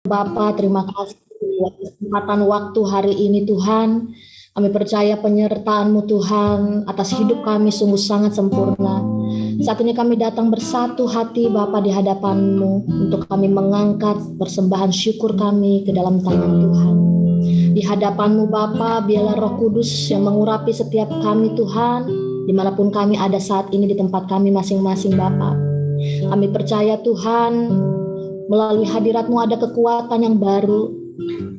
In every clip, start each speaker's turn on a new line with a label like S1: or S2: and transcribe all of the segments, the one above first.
S1: Bapa, terima kasih buat kesempatan waktu hari ini Tuhan. Kami percaya penyertaan-Mu Tuhan atas hidup kami sungguh sangat sempurna. Saat ini kami datang bersatu hati Bapa di hadapan-Mu untuk kami mengangkat persembahan syukur kami ke dalam tangan Tuhan. Di hadapan-Mu Bapa, biarlah Roh Kudus yang mengurapi setiap kami Tuhan, dimanapun kami ada saat ini di tempat kami masing-masing Bapa. Kami percaya Tuhan, melalui hadirat-Mu ada kekuatan yang baru,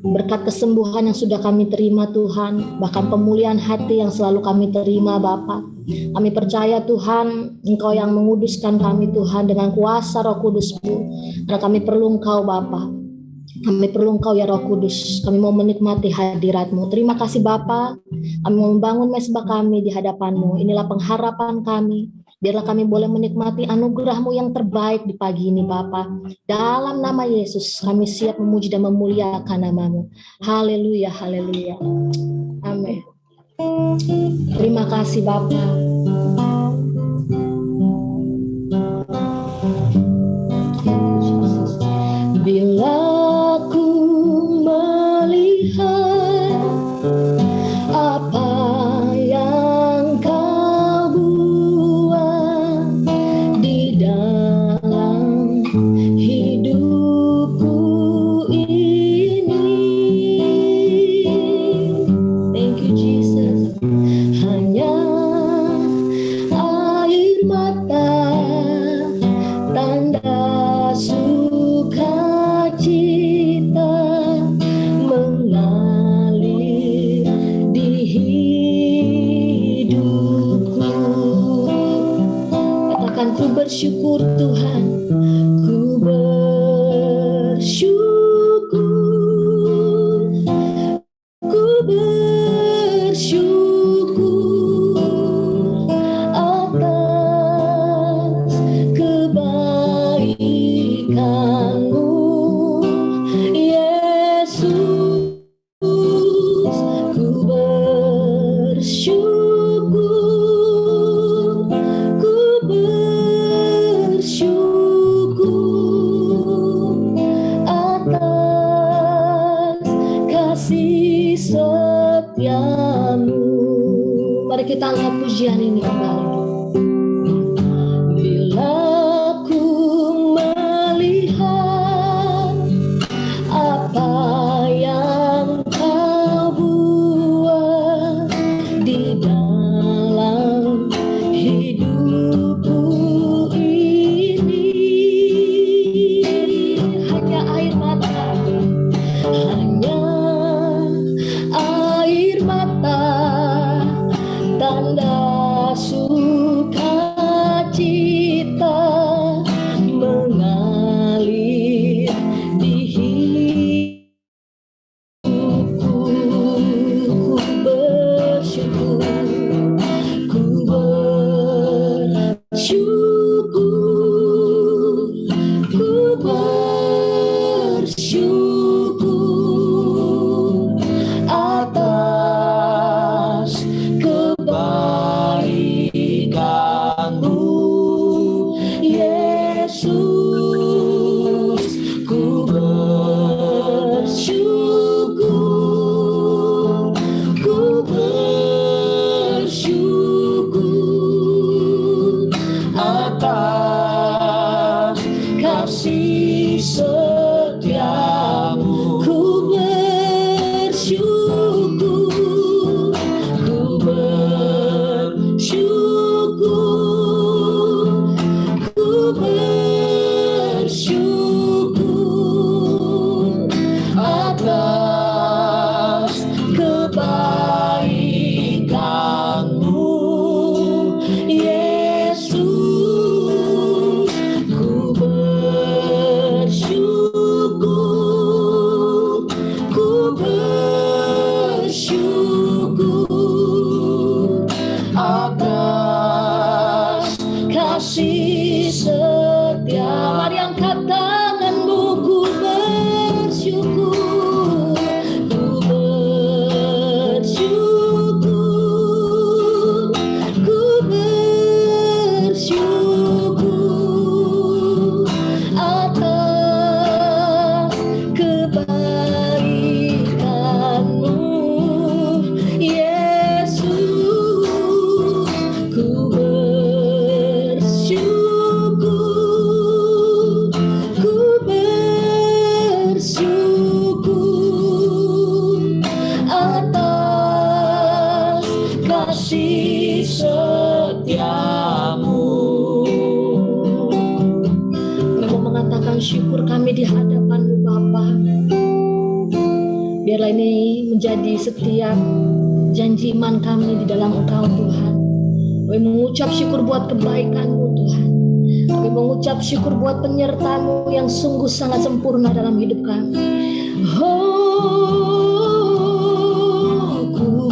S1: berkat kesembuhan yang sudah kami terima Tuhan, bahkan pemulihan hati yang selalu kami terima Bapa. Kami percaya Tuhan, Engkau yang menguduskan kami Tuhan dengan kuasa Roh Kudus-Mu, karena kami perlu Engkau Bapa. Kami perlu Engkau ya Roh Kudus, kami mau menikmati hadirat-Mu. Terima kasih Bapa, kami mau membangun mezbah kami di hadapan-Mu. Inilah pengharapan kami. Biarlah kami boleh menikmati anugerah-Mu yang terbaik di pagi ini Bapa. Dalam nama Yesus kami siap memuji dan memuliakan nama-Mu. Haleluya, haleluya. Amin. Terima kasih Bapa. Bila ku melihat apa yang Kau buat di dalam hidupku ini, thank you Jesus, hanya air mata, tanda sukacita mengalir di hidupku. Katakan, ku bersyukur Tuhan, ku bersyukur, ku bersyukur atas kebaikan-Mu, Yesus. Ku bersyukur, ku bersyukur atas kasih setia-Mu. Mari kita angkat pujian ini kembali. Bila ku melihat apa yang Kau buat di dalam hidupku ini, hanya air mata, hanya air mata, tanda sukacita kebaikan-Mu, Yesus. Ku bersyukur, ku bersyukur atas kasih setia-Mu. Kami mau mengatakan syukur kami di hadapan-Mu Bapa. Biarlah ini menjadi setiap janji iman kami di dalam Engkau Tuhan. Kami mengucap syukur buat kebaikan-Mu Tuhan. Kami mengucap syukur buat penyertaan-Mu yang sungguh sangat sempurna dalam hidup kami. Oh, ku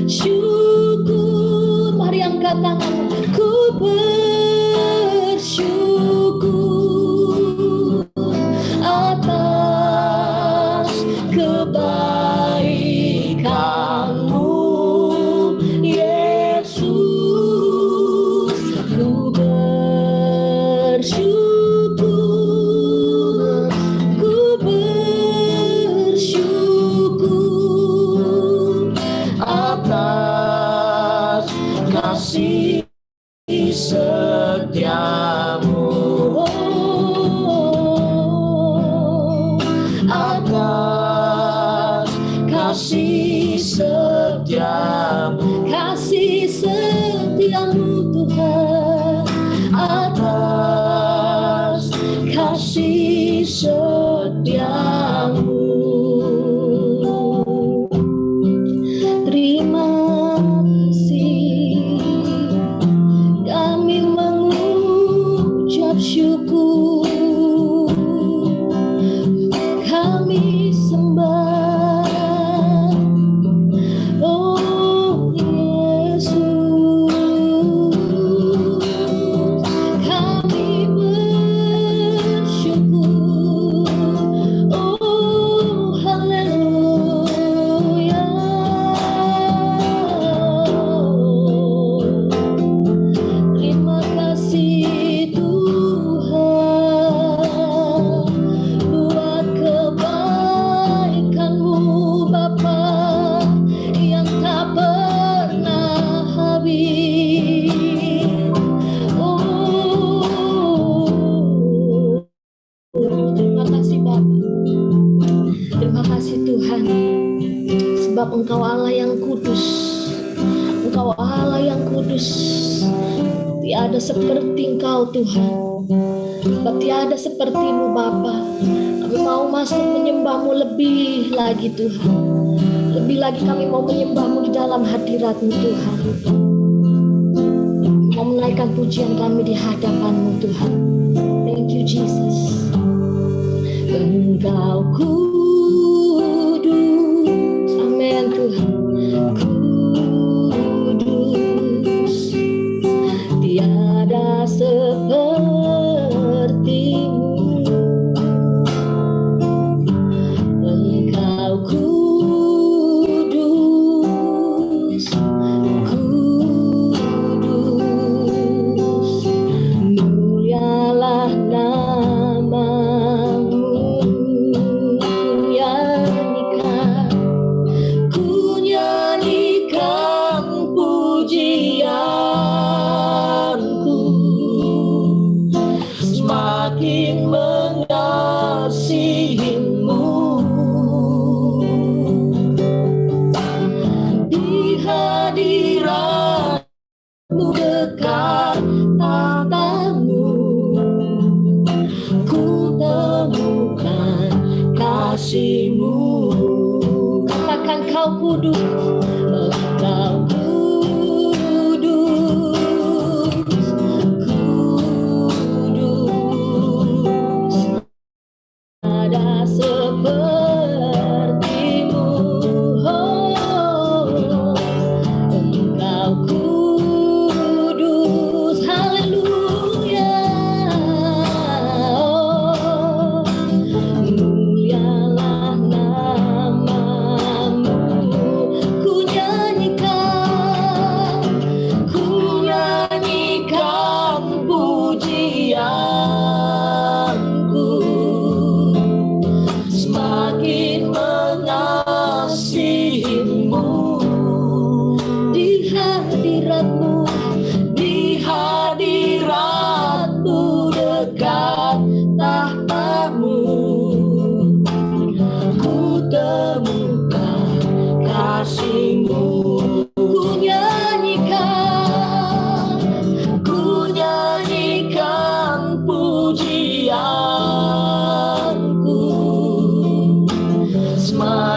S1: bersyukur. Mari angkat tangan. Ku bersyukur atas kebaikan-Mu, Yesus. Ku bersyukur, ku bersyukur atas kasih setia-Mu, atas kasih setia-Mu, kasih setia-Mu Tuhan, atas kasih setia-Mu. Terima kasih, kami mengucap syukur, kami sembah, oh Yesus, kami bersyukur, oh haleluya. Terima kasih Tuhan buat kebaikan-Mu Bapa yang tak pernah habis. Oh, terima kasih Bapa. Terima kasih Tuhan, sebab Engkau Allah yang kudus. Engkau Allah yang kudus. Tiada seperti Engkau Tuhan. Sebab tiada seperti-Mu Bapa. Kami mau masuk menyembah-Mu lebih lagi Tuhan. Lebih lagi kami mau menyembah-Mu di dalam hadirat-Mu Tuhan. Mau menaikkan pujian kami di hadapan-Mu Tuhan. Thank you Jesus. Engkau kudus, amin Tuhan. Kudus, tiada seperti-Mu. Engkau kudus, kudus, mulialah nama-Mu. Ku nyanyikan pujianku, semakin mengasihi-Mu. Di hadirat-Mu dekat tatamu, ku temukan kasih-Mu. Katakan Kau kudus, Kau kudus, kudus, ada seperti-Mu. Oh, Engkau kudus, haleluya. Oh, mulialah nama-Mu. Ku nyanyikan pujianku,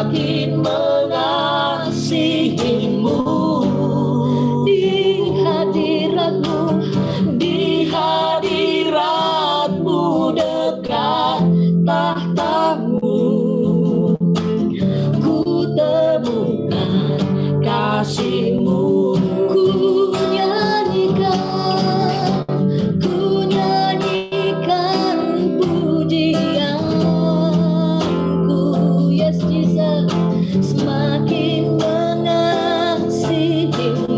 S2: semakin mengasihimu. Di hadiratmu dekat tahtamu, ku temukan kasihmu. Ku nyanyikan pujianku, yes Jesus, semakin mengasihimu.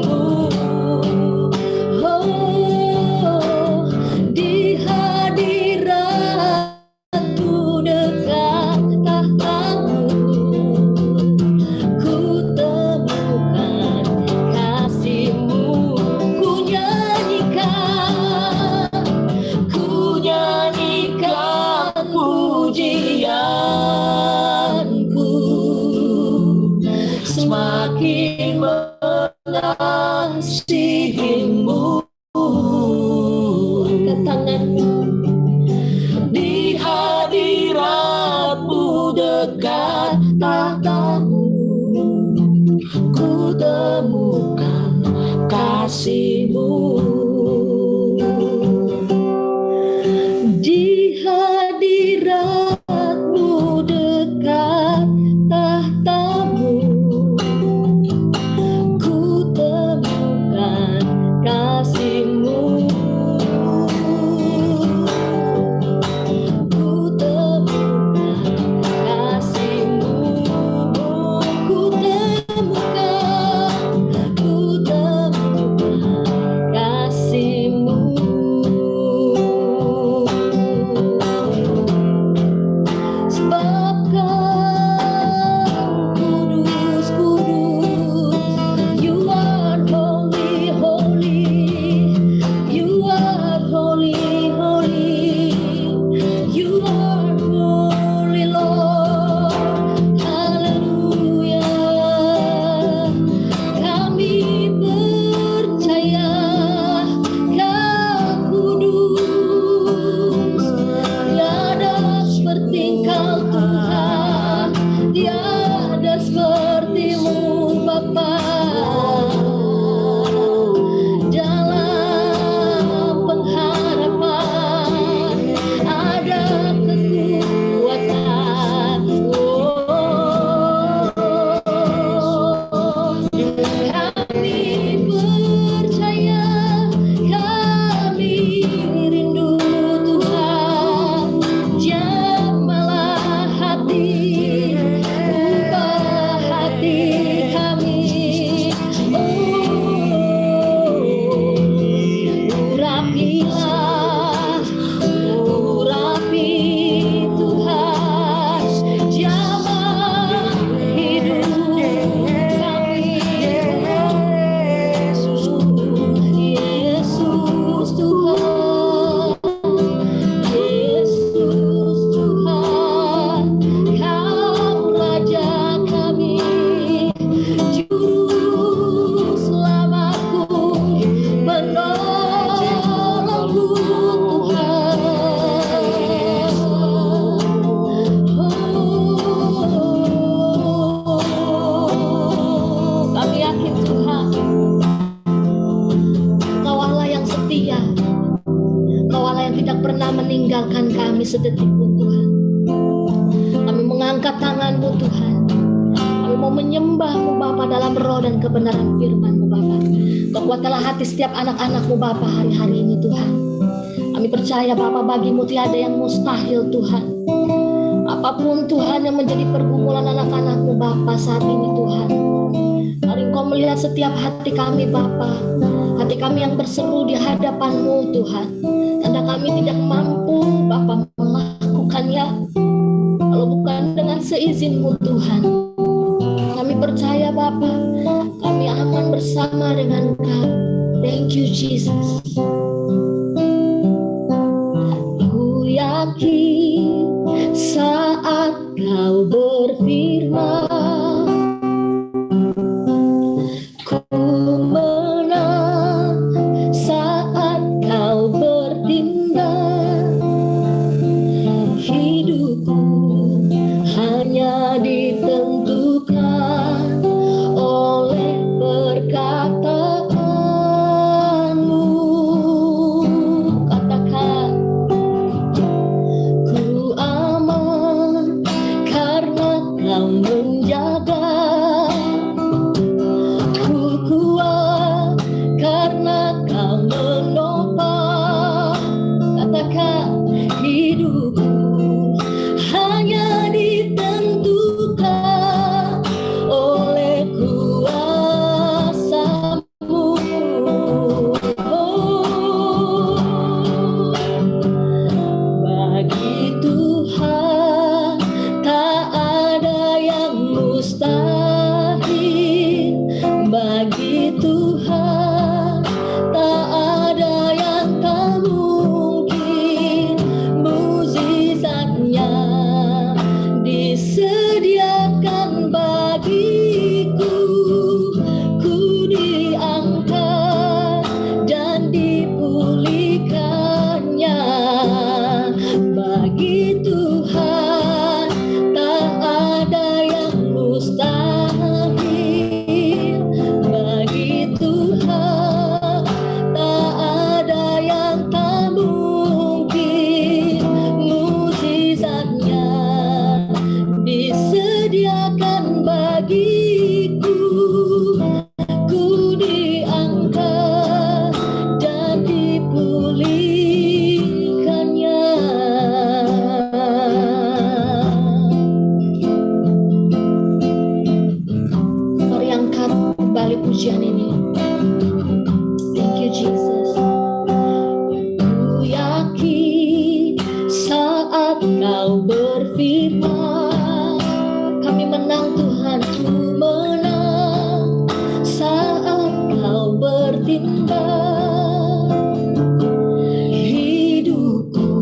S2: Oh, di hadiratmu dekat tahtamu, ku temukan kasihmu. Ku nyanyikan pujianku, semakin mengasihimu. Angkat tanganmu. Di hadiratmu dekat tahtamu, ku temukan kasihmu. Di hadiratmu dekat tahtamu, ku temukan kasihmu. Ku temukan kasihmu. Ku temukan kasihmu. Sebab Kau kudus, kudus. You are holy, holy. You are holy, holy. You are holy, Lord. Haleluya. Kami percaya Kau kudus. Tiada seperti Engkau Tuhan, tiada seperti-Mu Bapa. Dalam pengharapan ada kekuatan. Kami percaya, kami rindu Tuhan. Jamahlah hati, ubah hati kami. Urapilah, urapi Tuhan. Jamah hidup kami. Yesus Tuhan, Yesus Tuhan, Kau Raja kami, Juru Selamatku, penolongku Tuhan. Kami yakin Tuhan, Engkau Allah yang setia, Engkau Allah yang tidak pernah meninggalkan kami sedetik pun Tuhan. Kami mengangkat tangan-Mu Tuhan. Kami mau menyembah-Mu Bapa dalam roh dan kebenaran firman-Mu Bapa. Kuatkanlah hati setiap anak-anak-Mu Bapa hari-hari ini Tuhan. Kami percaya Bapa, bagi-Mu tiada yang mustahil Tuhan. Apapun Tuhan yang menjadi pergumulan anak-anak-Mu Bapa saat ini Tuhan, mari Engkau melihat setiap hati kami Bapa, hati kami yang berseru di hadapan-Mu Tuhan. Karena kami tidak mampu Bapa melakukannya kalau bukan dengan seizin-Mu Tuhan. Kami percaya Bapa, kami aman bersama dengan Engkau. Thank you Jesus. Ku yakin saat Kau berfirman, ku menang saat Kau bertindak. Hidupku hanya ditentukan firman. Kami menang Tuhan, ku menang saat kau bertindak. Hidupku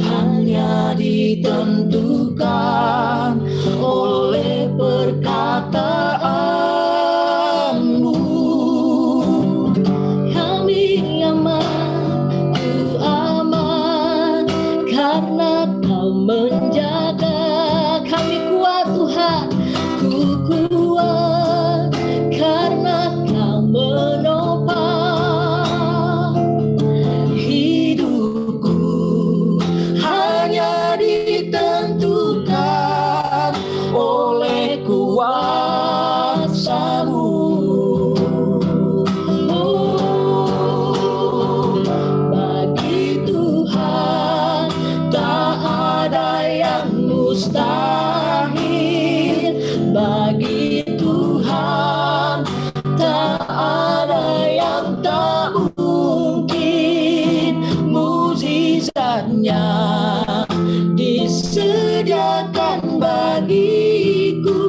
S2: hanya ditentukan oleh perkataanmu. Kami aman, ku aman, karena kau menjaga. Kami kuat Tuhan, ku kuat, karena kau menopang. Hidupku hanya ditentukan oleh kuasa-Mu. Bagi Tuhan tak ada yang mustahil. Bagi Tuhan tak ada yang tak mungkin. Mukjizatnya disediakan bagiku.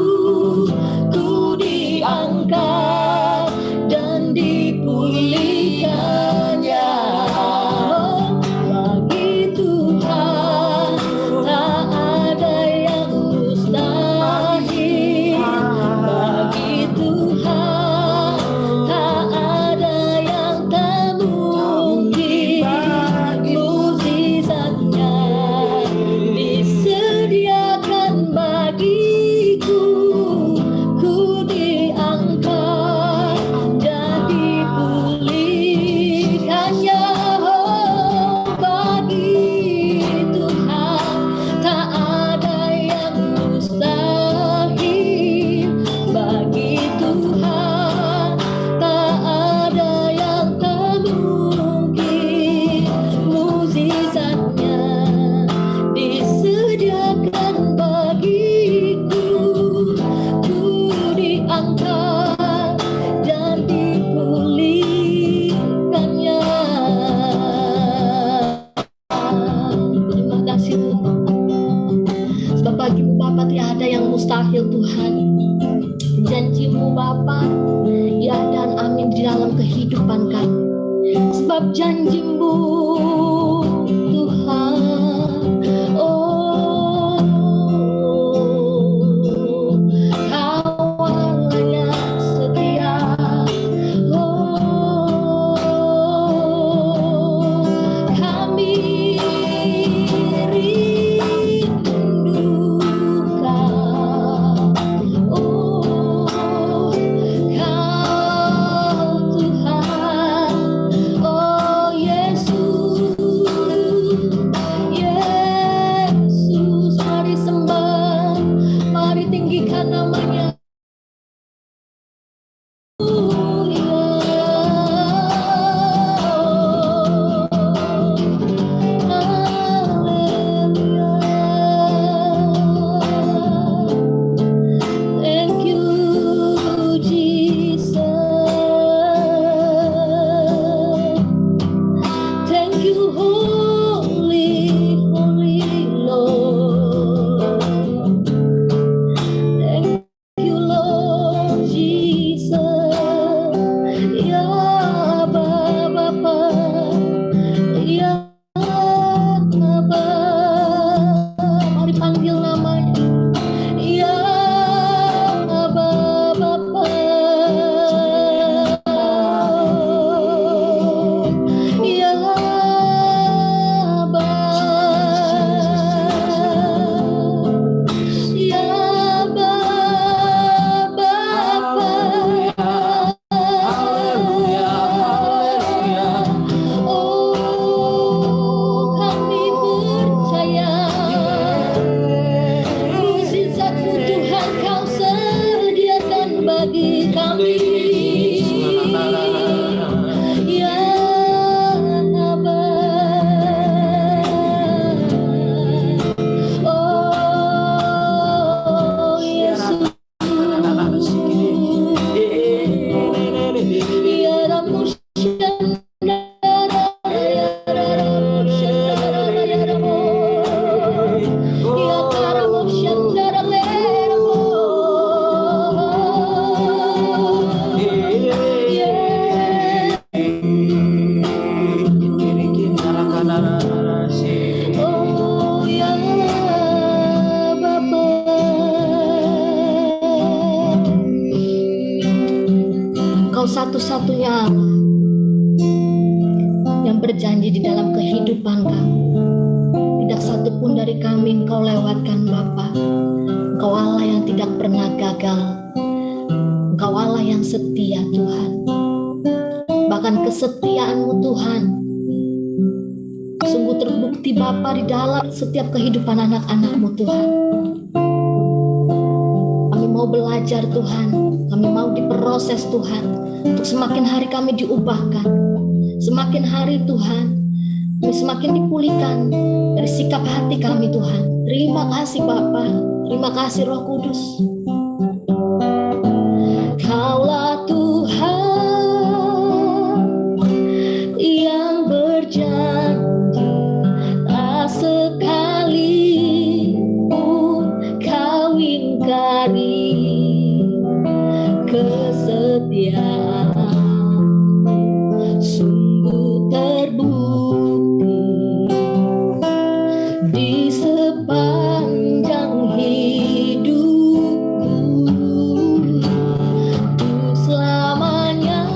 S2: Ku diangkat dan dipulihkannya. Bagi Tuhan tak ada yang mustahil. Bagi Tuhan tak ada yang tak mungkin. Mukjizatnya disediakan bagiku. Ku diangkat dan dipulihkannya. Bagi Tuhan tak ada yang mustahil. Bagi Tuhan tak ada yang tak mungkin. Mukjizatnya disediakan bagiku. Ku diangkat dan dipulihkannya. Terima kasih Tuhan, sebab bagimu Bapa tiada yang mustahil Tuhan. Janji-Mu Bapa ya dan amin di dalam kehidupan kami. Sebab janji-Mu Tuhan, oh Kau Allah yang setia. Oh kami rindukan. Oh Kau Tuhan, oh Yesus, Yesus, mari sembah, mari tinggikan namanya. Thank you, Jesus. Thank you, Holy, Holy Lord. Thank you, Lord Jesus. Ya Bapa, ya Bapa, mari panggil namanya. Ya Bapa, ya Bapa, ya Bapa. Oh kami percaya.
S1: satu-satunya Allah yang berjanji di dalam kehidupan kami. Tidak satu pun dari kami Engkau lewatkan Bapa. Engkau Allah yang tidak pernah gagal. Engkau Allah yang setia Tuhan. Bahkan kesetiaan-Mu Tuhan sungguh terbukti Bapa di dalam setiap kehidupan anak-anak-Mu Tuhan. Kami mau belajar Tuhan. Kami mau diproses Tuhan. Untuk semakin hari kami diubahkan. Semakin hari Tuhan kami semakin dipulihkan dari sikap hati kami Tuhan. Terima kasih Bapa. Terima kasih Roh Kudus. Kaulah Tuhan yang berjanji, tak sekali pun Kau ingkari kesetiaan. Sungguh terbukti di sepanjang hidupku, untuk selamanya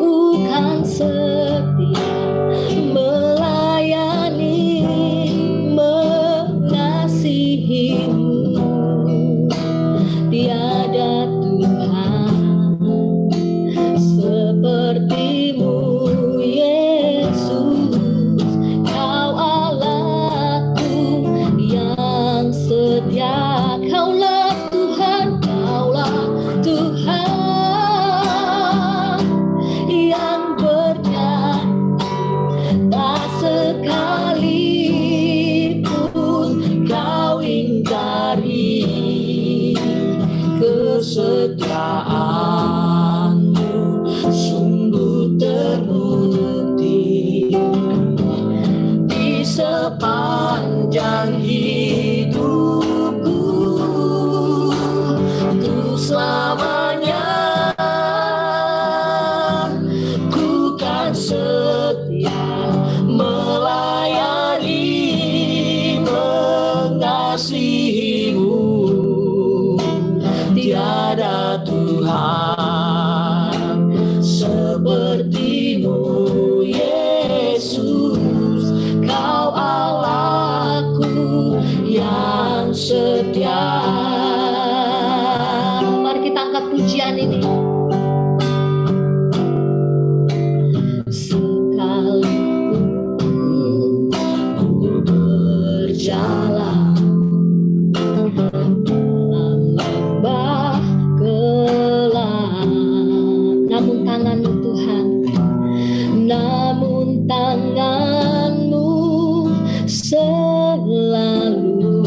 S1: ku kan setia melayani, mengasihimu. Tiada Tuhan seperti-Mu Yesus. Kau Allahku yang setia. Kaulah Tuhan, Kaulah Tuhan yang berjanji, tak sekali pun Kau ingkari kesetiaan-Mu. Sungguh terbukti di sepanjang hidupku, untuk selamanya ku kan setia melayani, mengasihi-Mu. Tiada Tuhan seperti-Mu Yesus. Kau Allahku yang setia. Mari kita angkat pujian ini. Sekalipun ku berjalan lembah gelap, namun tangan-Mu Tuhan, namun tangan-Mu selalu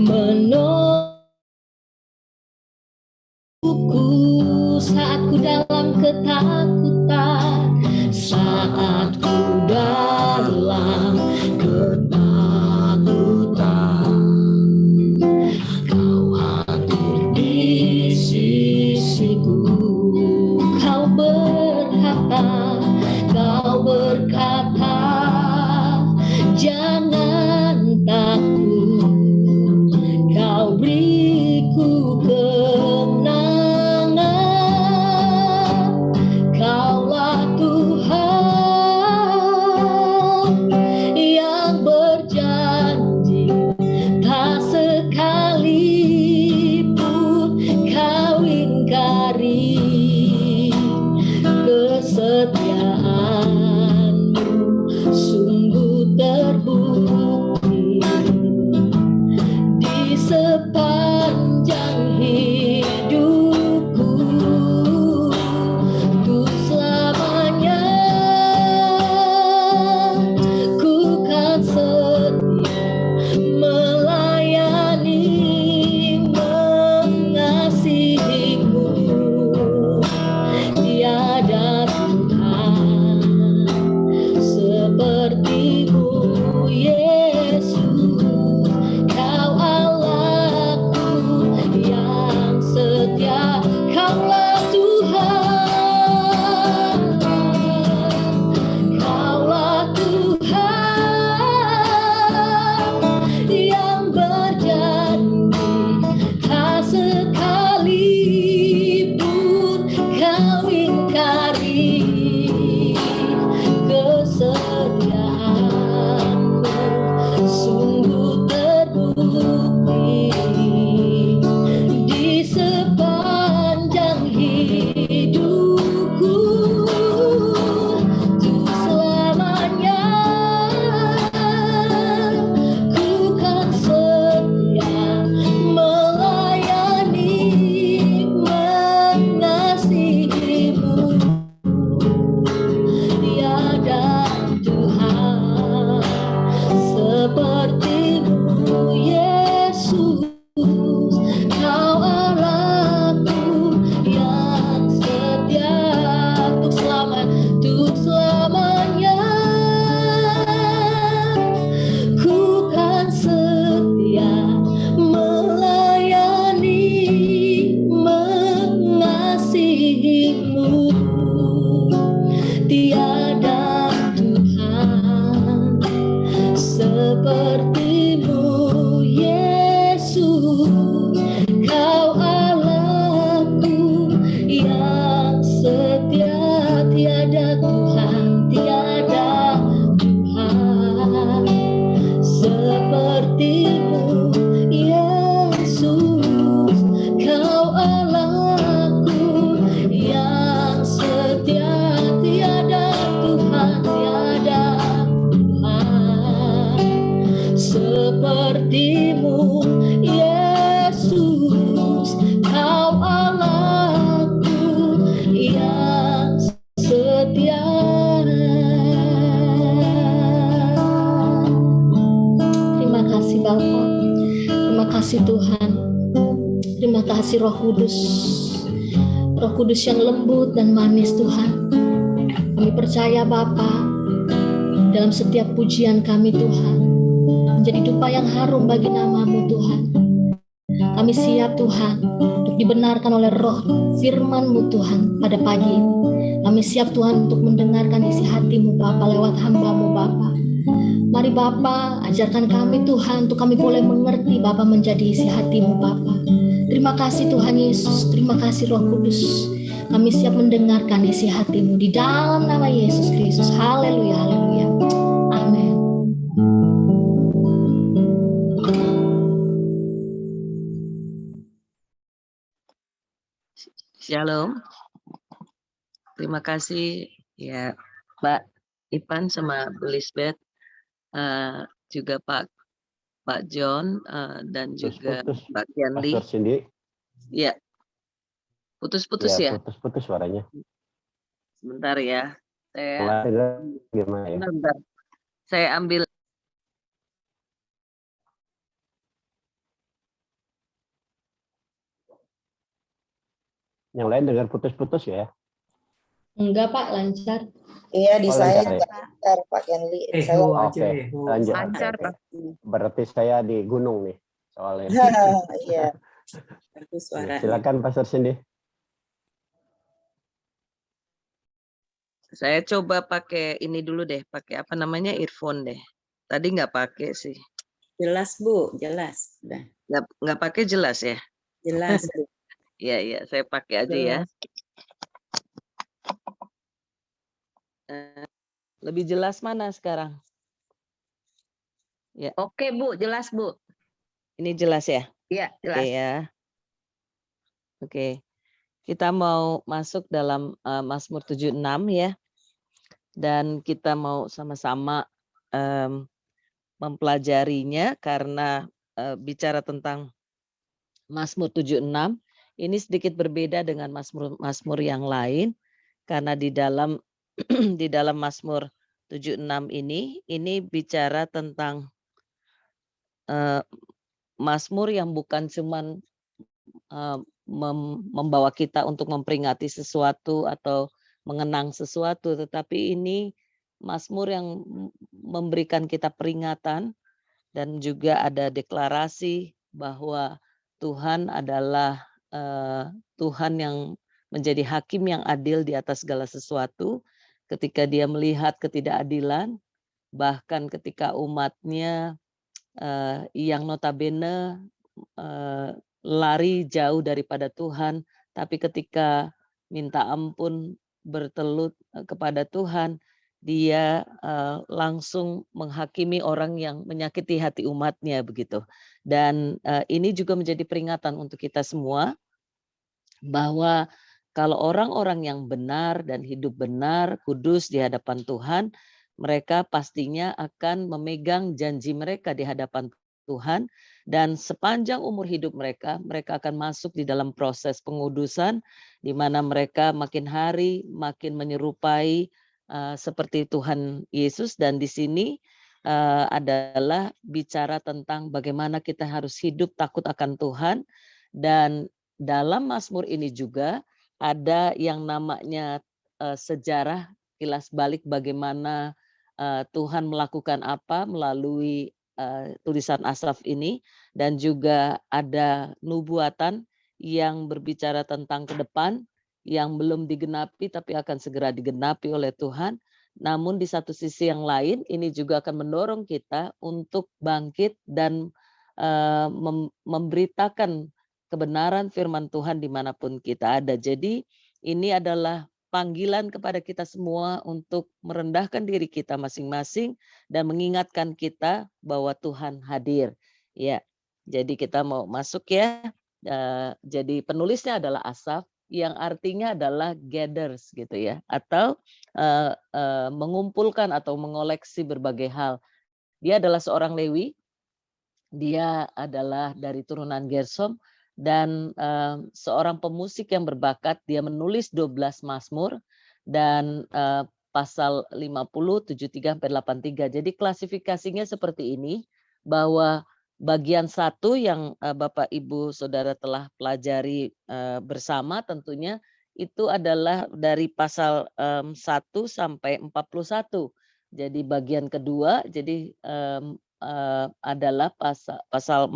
S1: menolongku saat ku dalam ketakutan, saat ku dalam ketakutan. Kau hadir di sisiku. Kau berkata, jangan takut. Kau beriku kemenangan. Kaulah Tuhan yang
S2: sungguh terbukti di sepanjang hidupku, untuk selamanya ku kan setia melayani, mengasihimu. Tiada Tuhan sepertimu, Yesus. Kau Allahku yang setia untuk selamanya. Ku kan setia melayani, mengasihimu. Tiada Tuhan sepertimu, Yesus. Kau Allahku yang setia. Tiada Tuhan, tiada Tuhan sepertimu, Yesus. Kau Allahku yang setia. Tiada Tuhan, tiada Tuhan sepertimu, Yesus. Kau Allahku yang setia. Terima kasih Bapa, terima kasih Tuhan, terima kasih Roh Kudus, Roh Kudus yang lembut dan manis Tuhan. Kami percaya Bapa, dalam setiap pujian kami Tuhan menjadi dupa yang harum bagi nama-Mu Tuhan. Kami siap Tuhan untuk dibenarkan oleh roh firman-Mu Tuhan pada pagi ini. Kami siap Tuhan untuk mendengarkan isi hati-Mu Bapa lewat hamba-Mu Bapa. Mari Bapa, ajarkan kami Tuhan untuk kami boleh mengerti Bapa menjadi isi hati-Mu Bapa. Terima kasih Tuhan Yesus, terima kasih Roh Kudus. Kami siap mendengarkan isi hati-Mu di dalam nama Yesus Kristus. Haleluya, haleluya. Amin.
S3: Shalom. Terima kasih ya Mbak Ipan sama Bu Lisbeth, juga Pak John, dan juga Mbak Kianli.
S4: Pastor Cindy.
S3: Ya, putus-putus ya.
S4: Putus-putus suaranya.
S3: Sebentar ya.
S4: Gimana ya?
S3: Bentar. Saya ambil.
S4: Yang lain dengar putus-putus ya?
S1: Enggak Pak, lancar.
S5: Iya, di saya
S4: lancar,
S5: lancar Pak Yanli.
S4: Oke, lanjut.
S3: Lancar, Pak.
S4: Berarti saya di gunung nih soalnya.
S5: Iya.
S4: Silakan Pastor Cindy.
S3: Saya coba pakai ini dulu deh, pakai apa namanya, earphone deh. Tadi nggak pakai sih.
S6: Jelas Bu, jelas. Udah.
S3: Nggak pakai jelas ya?
S6: Jelas.
S3: Iya, saya pakai aja ya. Lebih jelas mana sekarang? Ya.
S6: Oke Bu, jelas Bu.
S3: Ini jelas ya?
S6: Iya, jelas.
S3: Oke ya. Oke. Kita mau masuk dalam Mazmur 76 ya. Dan kita mau sama-sama mempelajarinya karena bicara tentang Mazmur 76 ini sedikit berbeda dengan Mazmur yang lain karena di dalam di dalam Mazmur 76 ini bicara tentang Mazmur yang bukan cuman membawa kita untuk memperingati sesuatu atau mengenang sesuatu, tetapi ini Mazmur yang memberikan kita peringatan dan juga ada deklarasi bahwa Tuhan adalah Tuhan yang menjadi hakim yang adil di atas segala sesuatu ketika Dia melihat ketidakadilan, bahkan ketika umatnya yang notabene lari jauh daripada Tuhan, tapi ketika minta ampun bertelut kepada Tuhan, dia langsung menghakimi orang yang menyakiti hati umatnya begitu. Dan ini juga menjadi peringatan untuk kita semua bahwa kalau orang-orang yang benar dan hidup benar, kudus di hadapan Tuhan, mereka pastinya akan memegang janji mereka di hadapan Tuhan, dan sepanjang umur hidup mereka, mereka akan masuk di dalam proses pengudusan, di mana mereka makin hari makin menyerupai seperti Tuhan Yesus. Dan di sini adalah bicara tentang bagaimana kita harus hidup takut akan Tuhan. Dan dalam Mazmur ini juga ada yang namanya sejarah kilas balik bagaimana Tuhan melakukan apa melalui tulisan Asaf ini, dan juga ada nubuatan yang berbicara tentang ke depan yang belum digenapi tapi akan segera digenapi oleh Tuhan. Namun di satu sisi yang lain ini juga akan mendorong kita untuk bangkit dan memberitakan kebenaran firman Tuhan dimanapun kita ada. Jadi ini adalah panggilan kepada kita semua untuk merendahkan diri kita masing-masing dan mengingatkan kita bahwa Tuhan hadir. Ya, jadi kita mau masuk ya. Jadi penulisnya adalah Asaf, yang artinya adalah gathers gitu ya, atau mengumpulkan atau mengoleksi berbagai hal. Dia adalah seorang Lewi, dia adalah dari turunan Gersom, dan seorang pemusik yang berbakat. Dia menulis 12 Mazmur dan pasal 50, 73 sampai 83. Jadi klasifikasinya seperti ini, bahwa bagian 1 yang Bapak Ibu Saudara telah pelajari bersama tentunya itu adalah dari pasal 1 sampai 41. Jadi bagian kedua jadi adalah pasal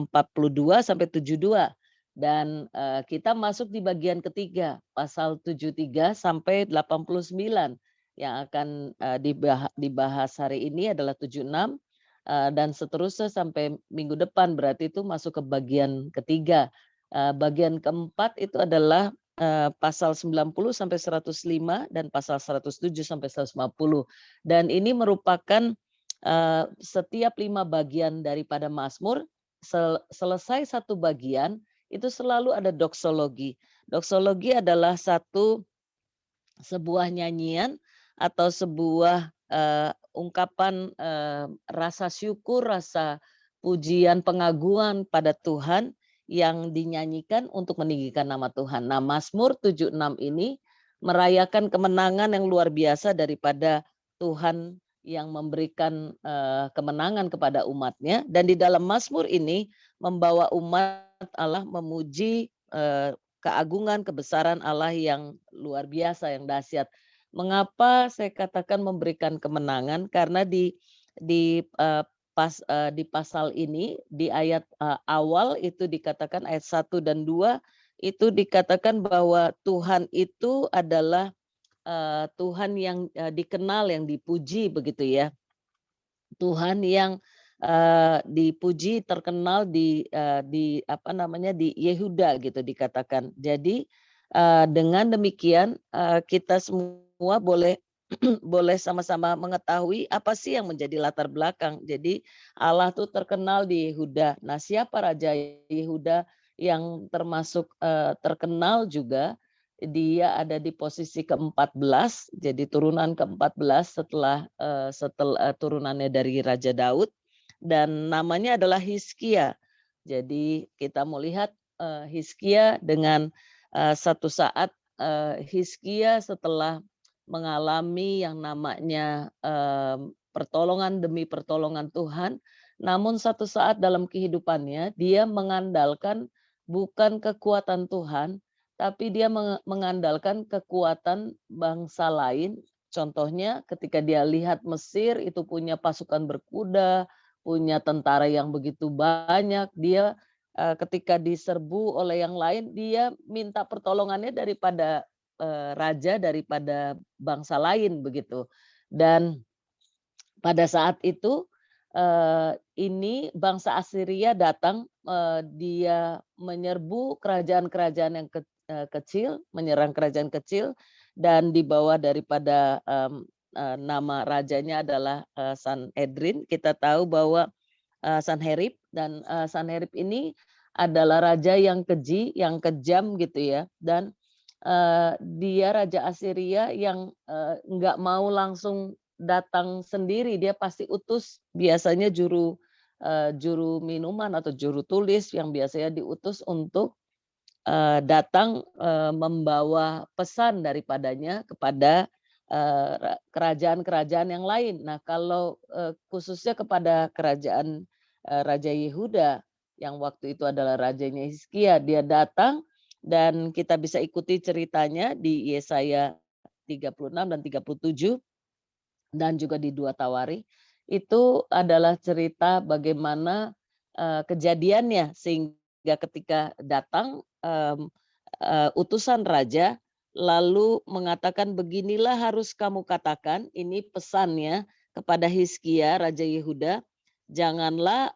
S3: 42 sampai 72, dan kita masuk di bagian ketiga pasal 73 sampai 89. Yang akan dibahas hari ini adalah 76 dan seterusnya sampai minggu depan, berarti itu masuk ke bagian ketiga. Bagian keempat itu adalah pasal 90 sampai 105 dan pasal 107 sampai 150. Dan ini merupakan setiap 5 bagian daripada Mazmur, selesai satu bagian itu selalu ada doksologi. Doksologi adalah sebuah nyanyian atau sebuah ungkapan rasa syukur, rasa pujian, pengagungan pada Tuhan yang dinyanyikan untuk meninggikan nama Tuhan. Nah, Mazmur 76 ini merayakan kemenangan yang luar biasa daripada Tuhan yang memberikan kemenangan kepada umatnya. Dan di dalam Mazmur ini membawa umat Allah memuji keagungan, kebesaran Allah yang luar biasa, yang dahsyat. Mengapa saya katakan memberikan kemenangan? Karena di pasal ini, di ayat awal itu dikatakan, ayat 1 dan 2 itu dikatakan bahwa Tuhan itu adalah Tuhan yang dikenal, yang dipuji begitu ya. Tuhan yang dipuji, terkenal di apa namanya, di Yehuda gitu dikatakan. Jadi dengan demikian kita semua boleh boleh sama-sama mengetahui apa sih yang menjadi latar belakang. Jadi Allah tuh terkenal di Yehuda. Nah, siapa raja Yehuda yang termasuk terkenal juga? Dia ada di posisi ke-14, jadi turunan ke-14 setelah turunannya dari Raja Daud, dan namanya adalah Hizkia. Jadi kita mau lihat Hizkia dengan satu saat Hizkia setelah mengalami yang namanya pertolongan demi pertolongan Tuhan, namun satu saat dalam kehidupannya dia mengandalkan bukan kekuatan Tuhan, tapi dia mengandalkan kekuatan bangsa lain. Contohnya ketika dia lihat Mesir itu punya pasukan berkuda, punya tentara yang begitu banyak, dia ketika diserbu oleh yang lain, dia minta pertolongannya daripada raja, daripada bangsa lain begitu. Dan pada saat itu ini bangsa Assyria datang, dia menyerbu kerajaan-kerajaan yang kecil, menyerang kerajaan kecil, dan di bawah daripada nama rajanya adalah Sanhedrin. Kita tahu bahwa Sanherib, dan Sanherib ini adalah raja yang keji, yang kejam gitu ya, dan dia raja Assyria yang nggak mau langsung datang sendiri, dia pasti utus biasanya juru minuman atau juru tulis yang biasanya diutus untuk datang membawa pesan daripadanya kepada kerajaan-kerajaan yang lain. Nah, kalau khususnya kepada kerajaan Raja Yehuda yang waktu itu adalah rajanya Hizkia, dia datang dan kita bisa ikuti ceritanya di Yesaya 36 dan 37 dan juga di 2 Tawari. Itu adalah cerita bagaimana kejadiannya, sehingga ketika datang utusan raja lalu mengatakan, beginilah harus kamu katakan, ini pesannya kepada Hizkia raja Yehuda, janganlah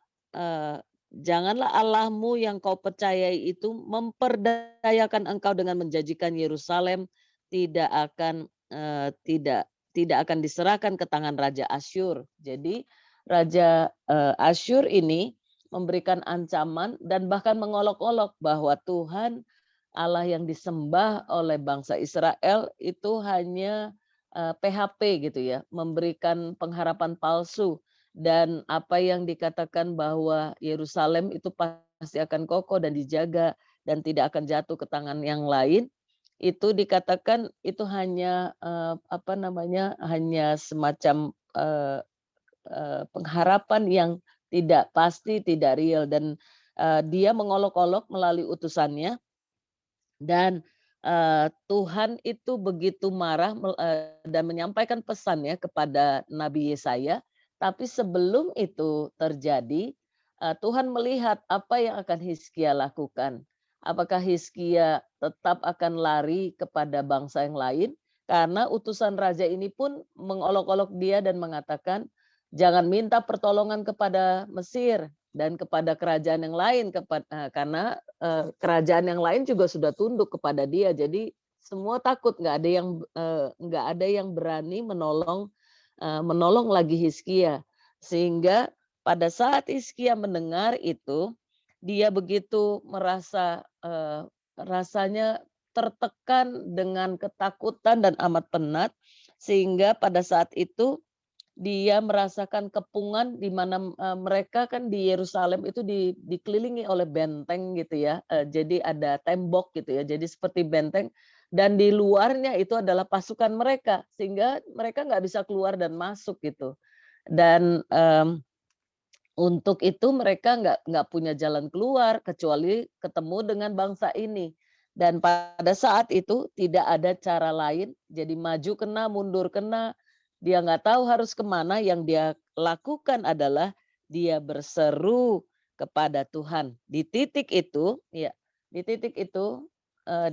S3: Allahmu yang kau percayai itu memperdayakan engkau dengan menjanjikan Yerusalem tidak akan diserahkan ke tangan Raja Asyur. Jadi Raja Asyur ini memberikan ancaman dan bahkan mengolok-olok bahwa Tuhan Allah yang disembah oleh bangsa Israel itu hanya PHP gitu ya, memberikan pengharapan palsu, dan apa yang dikatakan bahwa Yerusalem itu pasti akan kokoh dan dijaga dan tidak akan jatuh ke tangan yang lain, itu dikatakan itu hanya hanya semacam pengharapan yang tidak pasti, tidak real, dan dia mengolok-olok melalui utusannya, dan Tuhan itu begitu marah dan menyampaikan pesannya kepada Nabi Yesaya. Tapi sebelum itu terjadi, Tuhan melihat apa yang akan Hizkia lakukan. Apakah Hizkia tetap akan lari kepada bangsa yang lain? Karena utusan raja ini pun mengolok-olok dia dan mengatakan, jangan minta pertolongan kepada Mesir dan kepada kerajaan yang lain, karena kerajaan yang lain juga sudah tunduk kepada dia. Jadi semua takut, nggak ada yang berani menolong lagi Hizkia. Sehingga pada saat Hizkia mendengar itu, dia begitu merasa rasanya tertekan dengan ketakutan dan amat penat, sehingga pada saat itu dia merasakan kepungan, di mana mereka kan di Yerusalem itu dikelilingi oleh benteng gitu ya. Jadi ada tembok gitu ya. Jadi seperti benteng, dan di luarnya itu adalah pasukan mereka, sehingga mereka nggak bisa keluar dan masuk gitu. Dan untuk itu mereka nggak punya jalan keluar kecuali ketemu dengan bangsa ini. Dan pada saat itu tidak ada cara lain, jadi maju kena, mundur kena, dia nggak tahu harus kemana. Yang dia lakukan adalah dia berseru kepada Tuhan. Di titik itu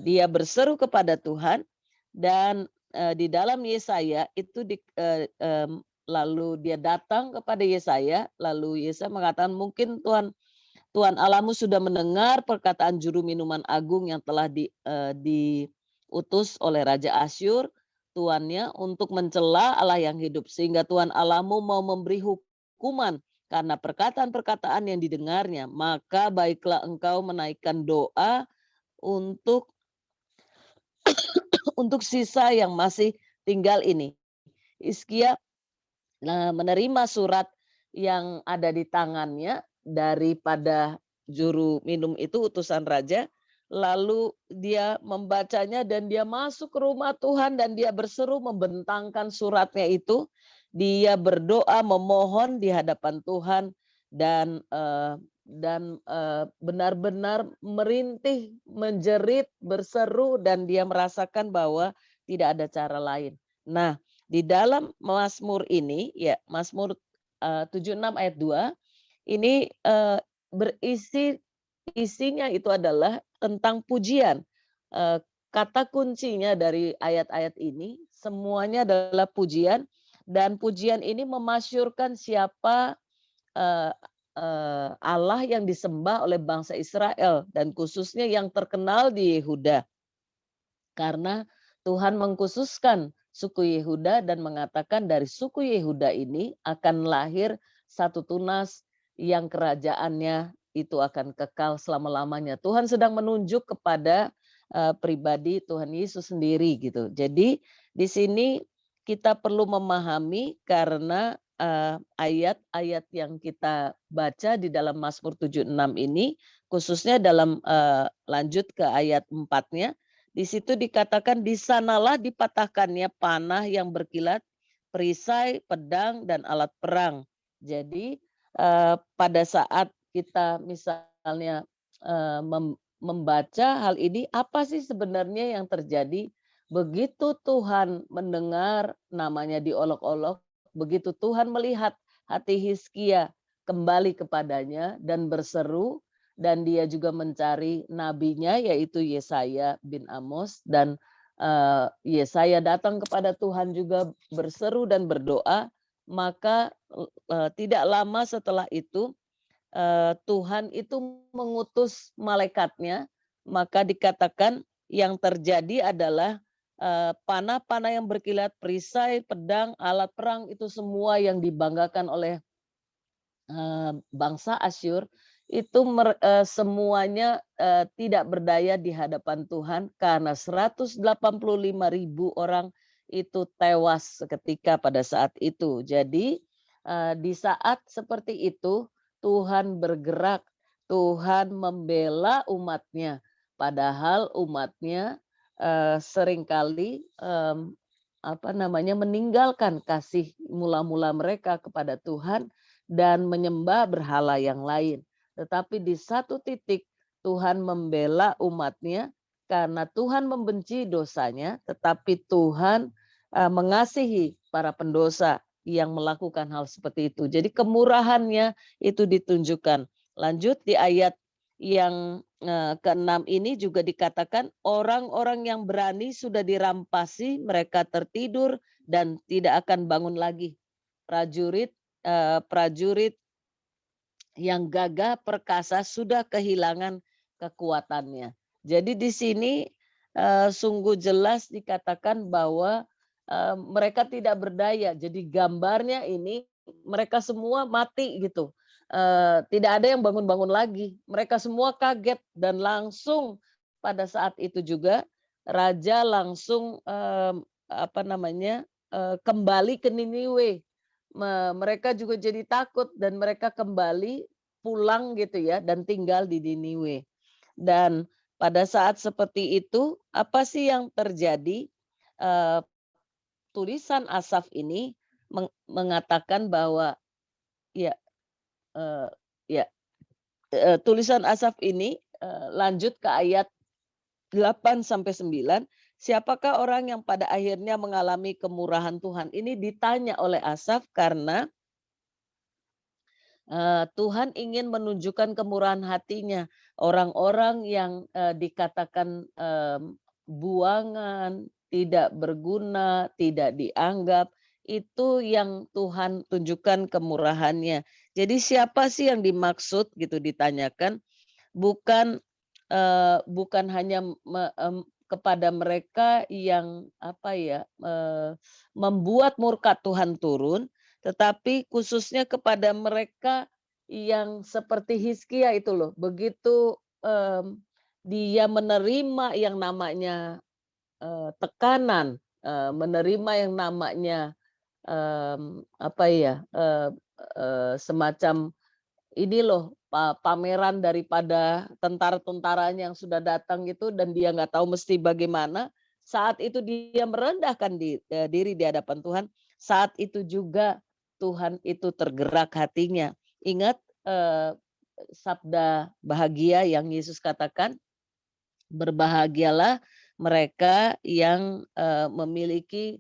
S3: dia berseru kepada Tuhan, dan di dalam Yesaya itu lalu dia datang kepada Yesaya, lalu Yesaya mengatakan, mungkin Tuhan Allahmu sudah mendengar perkataan juru minuman agung yang telah diutus oleh Raja Asyur, tuannya, untuk mencela Allah yang hidup, sehingga Tuhan Allahmu mau memberi hukuman karena perkataan-perkataan yang didengarnya. Maka baiklah engkau menaikkan doa untuk sisa yang masih tinggal ini. Hizkia menerima surat yang ada di tangannya daripada juru minum itu, utusan raja, lalu dia membacanya dan dia masuk ke rumah Tuhan dan dia berseru membentangkan suratnya itu. Dia berdoa memohon di hadapan Tuhan dan benar-benar merintih, menjerit, berseru, dan dia merasakan bahwa tidak ada cara lain. Nah, di dalam Mazmur ini, ya Mazmur 76 ayat 2, ini isinya itu adalah tentang pujian. Kata kuncinya dari ayat-ayat ini semuanya adalah pujian, dan pujian ini memasyurkan siapa Allah yang disembah oleh bangsa Israel, dan khususnya yang terkenal di Yehuda. Karena Tuhan mengkhususkan suku Yehuda dan mengatakan dari suku Yehuda ini akan lahir satu tunas yang kerajaannya itu akan kekal selama-lamanya. Tuhan sedang menunjuk kepada pribadi Tuhan Yesus sendiri gitu. Jadi di sini kita perlu memahami karena ayat-ayat yang kita baca di dalam Mazmur 76 ini, khususnya dalam lanjut ke ayat 4-nya, di situ dikatakan di sanalah dipatahkannya panah yang berkilat, perisai, pedang, dan alat perang. Jadi pada saat kita misalnya membaca hal ini, apa sih sebenarnya yang terjadi? Begitu Tuhan mendengar namanya diolok-olok, begitu Tuhan melihat hati Hizkia kembali kepadanya dan berseru, dan dia juga mencari nabinya yaitu Yesaya bin Amos, dan Yesaya datang kepada Tuhan juga berseru dan berdoa, maka tidak lama setelah itu Tuhan itu mengutus malaikatnya, maka dikatakan yang terjadi adalah panah-panah yang berkilat, perisai, pedang, alat perang itu semua yang dibanggakan oleh bangsa Asyur itu semuanya tidak berdaya di hadapan Tuhan karena 185.000 orang itu tewas seketika pada saat itu. Jadi di saat seperti itu Tuhan bergerak, Tuhan membela umatnya, padahal umatnya seringkali meninggalkan kasih mula-mula mereka kepada Tuhan dan menyembah berhala yang lain. Tetapi di satu titik Tuhan membela umatnya karena Tuhan membenci dosanya, tetapi Tuhan mengasihi para pendosa yang melakukan hal seperti itu. Jadi kemurahannya itu ditunjukkan. Lanjut di ayat yang ke-6 ini juga dikatakan orang-orang yang berani sudah dirampasi, mereka tertidur dan tidak akan bangun lagi. Prajurit yang gagah perkasa sudah kehilangan kekuatannya. Jadi di sini sungguh jelas dikatakan bahwa mereka tidak berdaya. Jadi gambarnya ini mereka semua mati gitu. Tidak ada yang bangun-bangun lagi. Mereka semua kaget dan langsung pada saat itu juga raja langsung kembali ke Niniwe. Mereka juga jadi takut dan mereka kembali pulang gitu ya dan tinggal di Niniwe. Dan pada saat seperti itu apa sih yang terjadi? Tulisan Asaf ini mengatakan bahwa tulisan Asaf ini lanjut ke ayat 8 sampai 9. Siapakah orang yang pada akhirnya mengalami kemurahan Tuhan? Ini ditanya oleh Asaf karena Tuhan ingin menunjukkan kemurahan hatinya. Orang-orang yang dikatakan buangan, tidak berguna, tidak dianggap, itu yang Tuhan tunjukkan kemurahannya. Jadi siapa sih yang dimaksud gitu ditanyakan? Bukan hanya kepada mereka yang membuat murka Tuhan turun, tetapi khususnya kepada mereka yang seperti Hizkia itu loh. Begitu dia menerima yang namanya tekanan, menerima yang namanya semacam ini loh pameran daripada tentara-tentaranya yang sudah datang gitu dan dia nggak tahu mesti bagaimana. Saat itu dia merendahkan diri di hadapan Tuhan. Saat itu juga Tuhan itu tergerak hatinya. Ingat sabda bahagia yang Yesus katakan, berbahagialah mereka yang memiliki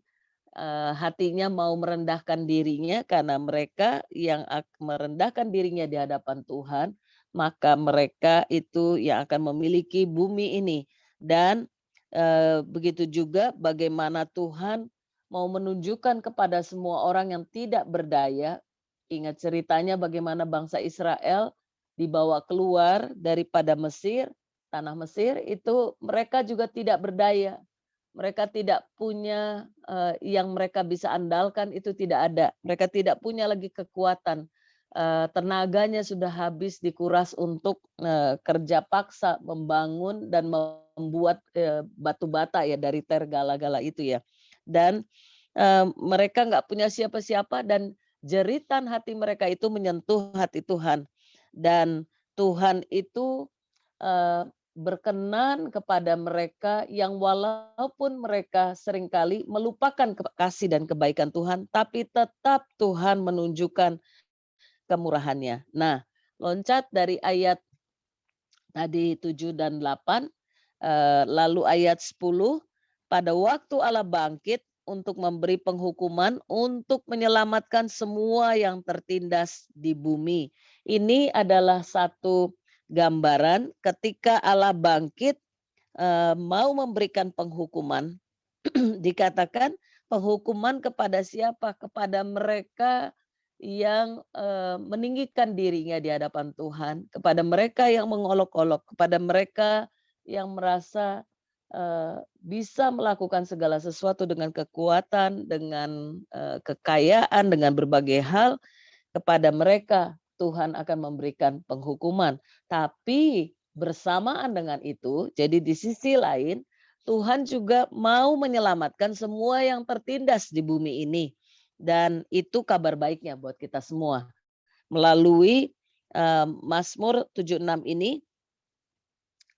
S3: hatinya mau merendahkan dirinya, karena mereka yang merendahkan dirinya di hadapan Tuhan, maka mereka itu yang akan memiliki bumi ini. Dan begitu juga bagaimana Tuhan mau menunjukkan kepada semua orang yang tidak berdaya. Ingat ceritanya bagaimana bangsa Israel dibawa keluar daripada Mesir, tanah Mesir itu mereka juga tidak berdaya. mereka tidak punya yang mereka bisa andalkan, itu tidak ada. Mereka tidak punya lagi kekuatan. Tenaganya sudah habis dikuras untuk kerja paksa membangun dan membuat batu bata ya dari tergala-gala itu ya. Dan mereka nggak punya siapa-siapa, dan jeritan hati mereka itu menyentuh hati Tuhan. Dan Tuhan itu berkenan kepada mereka yang walaupun mereka seringkali melupakan kasih dan kebaikan Tuhan, tapi tetap Tuhan menunjukkan kemurahannya. Nah, loncat dari ayat tadi 7 dan 8, lalu ayat 10, pada waktu Allah bangkit untuk memberi penghukuman, untuk menyelamatkan semua yang tertindas di bumi. Ini adalah satu gambaran ketika Allah bangkit mau memberikan penghukuman. Dikatakan penghukuman kepada siapa? Kepada mereka yang meninggikan dirinya di hadapan Tuhan, kepada mereka yang mengolok-olok, kepada mereka yang merasa bisa melakukan segala sesuatu dengan kekuatan, dengan kekayaan, dengan berbagai hal. Kepada mereka Tuhan akan memberikan penghukuman. Tapi bersamaan dengan itu, jadi di sisi lain Tuhan juga mau menyelamatkan semua yang tertindas di bumi ini. Dan itu kabar baiknya buat kita semua. Melalui Mazmur 76 ini,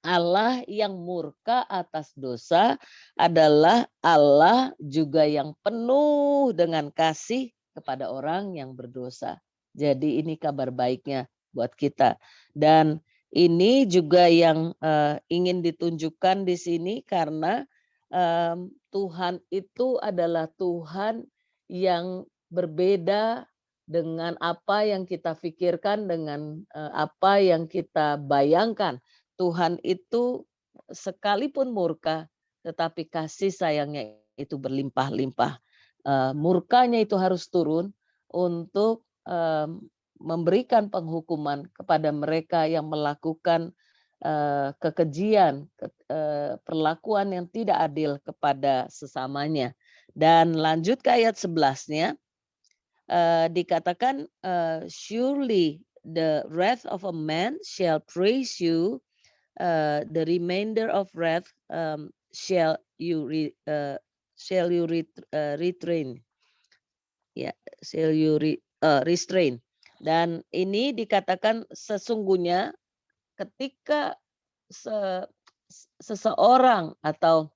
S3: Allah yang murka atas dosa adalah Allah juga yang penuh dengan kasih kepada orang yang berdosa. Jadi ini kabar baiknya buat kita. Dan ini juga yang ingin ditunjukkan di sini, karena Tuhan itu adalah Tuhan yang berbeda dengan apa yang kita pikirkan, dengan apa yang kita bayangkan. Tuhan itu sekalipun murka, tetapi kasih sayangnya itu berlimpah-limpah. Murkanya itu harus turun untuk memberikan penghukuman kepada mereka yang melakukan kekejian, perlakuan yang tidak adil kepada sesamanya. Dan lanjut ke ayat 11-nya, dikatakan, surely the wrath of a man shall praise you, the remainder of wrath shall you restrain. Ya, shall you restrain. Dan ini dikatakan sesungguhnya ketika seseorang, atau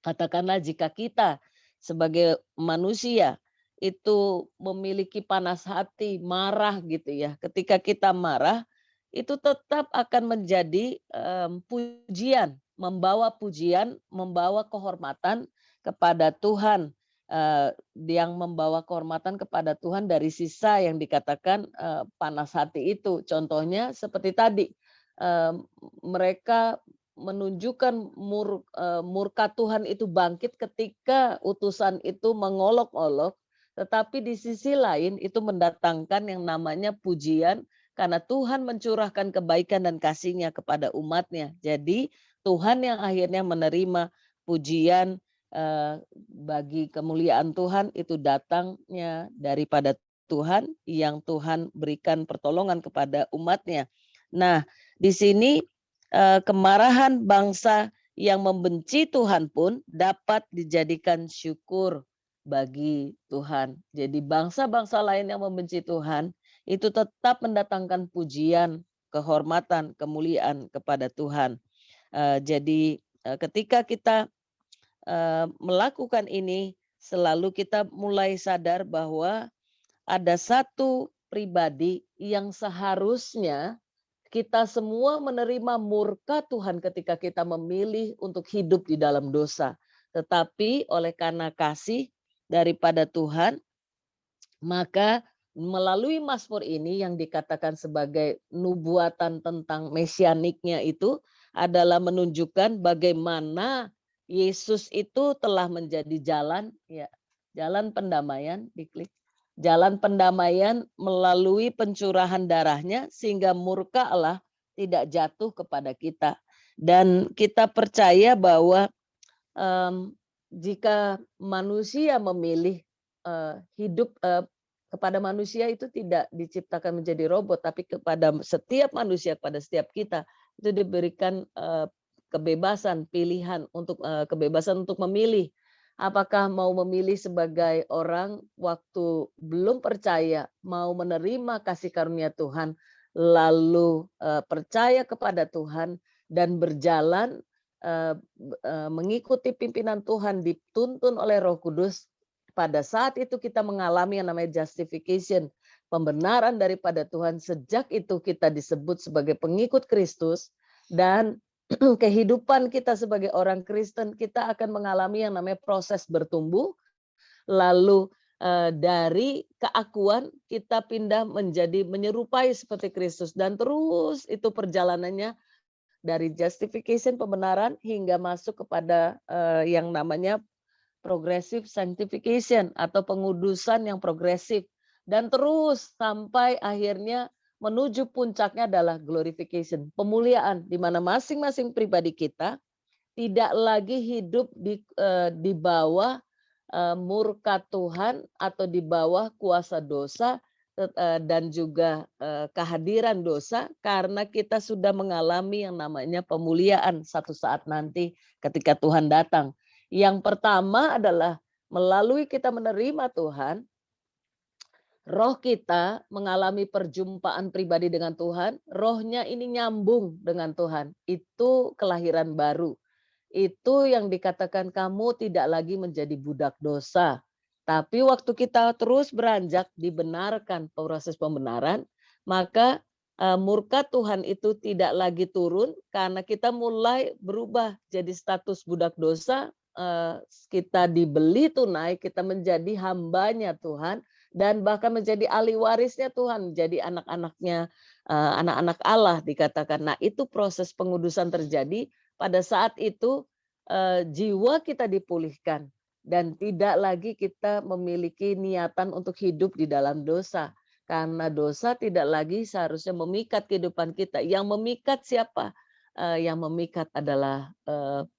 S3: katakanlah jika kita sebagai manusia itu memiliki panas hati, marah gitu ya. Ketika kita marah, itu tetap akan menjadi pujian, membawa kehormatan kepada Tuhan. Yang membawa kehormatan kepada Tuhan dari sisa yang dikatakan panas hati itu. Contohnya seperti tadi, mereka menunjukkan murka Tuhan itu bangkit ketika utusan itu mengolok-olok, tetapi di sisi lain itu mendatangkan yang namanya pujian, karena Tuhan mencurahkan kebaikan dan kasih-Nya kepada umat-Nya. Jadi Tuhan yang akhirnya menerima pujian, bagi kemuliaan Tuhan itu datangnya daripada Tuhan, yang Tuhan berikan pertolongan kepada umat-Nya. Nah, di sini kemarahan bangsa yang membenci Tuhan pun dapat dijadikan syukur bagi Tuhan. Jadi bangsa-bangsa lain yang membenci Tuhan itu tetap mendatangkan pujian, kehormatan, kemuliaan kepada Tuhan. Jadi ketika kita melakukan ini, selalu kita mulai sadar bahwa ada satu pribadi yang seharusnya kita semua menerima murka Tuhan ketika kita memilih untuk hidup di dalam dosa. Tetapi oleh karena kasih daripada Tuhan, maka melalui Mazmur ini yang dikatakan sebagai nubuatan tentang mesianiknya itu adalah menunjukkan bagaimana Yesus itu telah menjadi jalan, ya, jalan pendamaian, diklik. Jalan pendamaian melalui pencurahan darahnya sehingga murka Allah tidak jatuh kepada kita. Dan kita percaya bahwa jika manusia memilih hidup kepada manusia itu tidak diciptakan menjadi robot, tapi kepada setiap manusia, kepada setiap kita itu diberikan kebebasan pilihan untuk kebebasan untuk memilih apakah mau memilih sebagai orang waktu belum percaya mau menerima kasih karunia Tuhan, lalu percaya kepada Tuhan dan berjalan mengikuti pimpinan Tuhan, dituntun oleh Roh Kudus. Pada saat itu kita mengalami yang namanya justification, pembenaran daripada Tuhan. Sejak itu kita disebut sebagai pengikut Kristus, dan kehidupan kita sebagai orang Kristen, kita akan mengalami yang namanya proses bertumbuh. Lalu dari keakuan kita pindah menjadi menyerupai seperti Kristus, dan terus itu perjalanannya dari justification, pembenaran, hingga masuk kepada yang namanya progressive sanctification atau pengudusan yang progresif, dan terus sampai akhirnya menuju puncaknya adalah glorification, pemuliaan, di mana masing-masing pribadi kita tidak lagi hidup di bawah murka Tuhan atau di bawah kuasa dosa dan juga kehadiran dosa, karena kita sudah mengalami yang namanya pemuliaan satu saat nanti ketika Tuhan datang. Yang pertama adalah melalui kita menerima Tuhan, roh kita mengalami perjumpaan pribadi dengan Tuhan, rohnya ini nyambung dengan Tuhan. Itu kelahiran baru. Itu yang dikatakan kamu tidak lagi menjadi budak dosa. Tapi waktu kita terus beranjak dibenarkan, proses pembenaran, maka murka Tuhan itu tidak lagi turun karena kita mulai berubah jadi status budak dosa. Kita dibeli tunai, kita menjadi hambanya Tuhan, dan bahkan menjadi ahli warisnya Tuhan, menjadi anak-anaknya, anak-anak Allah dikatakan. Nah, itu proses pengudusan terjadi. Pada saat itu jiwa kita dipulihkan dan tidak lagi kita memiliki niatan untuk hidup di dalam dosa, karena dosa tidak lagi seharusnya memikat kehidupan kita. Yang memikat siapa? Yang memikat adalah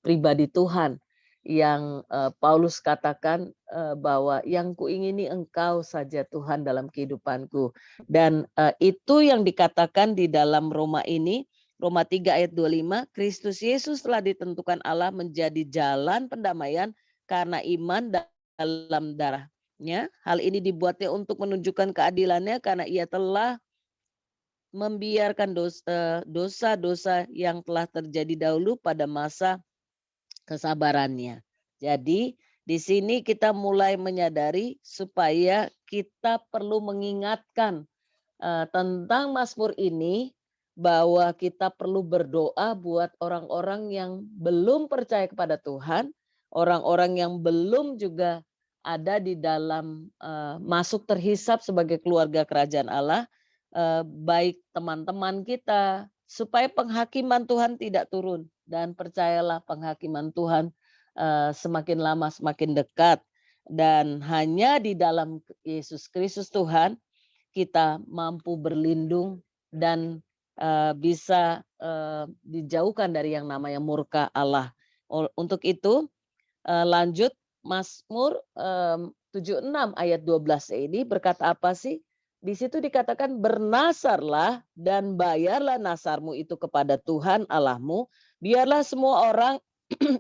S3: pribadi Tuhan, yang Paulus katakan bahwa yang kuingini engkau saja Tuhan dalam kehidupanku. Dan itu yang dikatakan di dalam Roma ini, Roma 3 ayat 25, Kristus Yesus telah ditentukan Allah menjadi jalan pendamaian karena iman dalam darahnya. Hal ini dibuatnya untuk menunjukkan keadilannya karena ia telah membiarkan dosa-dosa yang telah terjadi dahulu pada masa kesabarannya. Jadi di sini kita mulai menyadari supaya kita perlu mengingatkan tentang Mazmur ini, bahwa kita perlu berdoa buat orang-orang yang belum percaya kepada Tuhan, orang-orang yang belum juga ada di dalam masuk terhisap sebagai keluarga kerajaan Allah, baik teman-teman kita, supaya penghakiman Tuhan tidak turun. Dan percayalah, penghakiman Tuhan semakin lama semakin dekat, dan hanya di dalam Yesus Kristus Tuhan kita mampu berlindung dan bisa dijauhkan dari yang namanya murka Allah. Untuk itu lanjut Mazmur 76 ayat 12 ini berkata apa sih? Di situ dikatakan, bernasarlah dan bayarlah nasarmu itu kepada Tuhan Allahmu, biarlah semua orang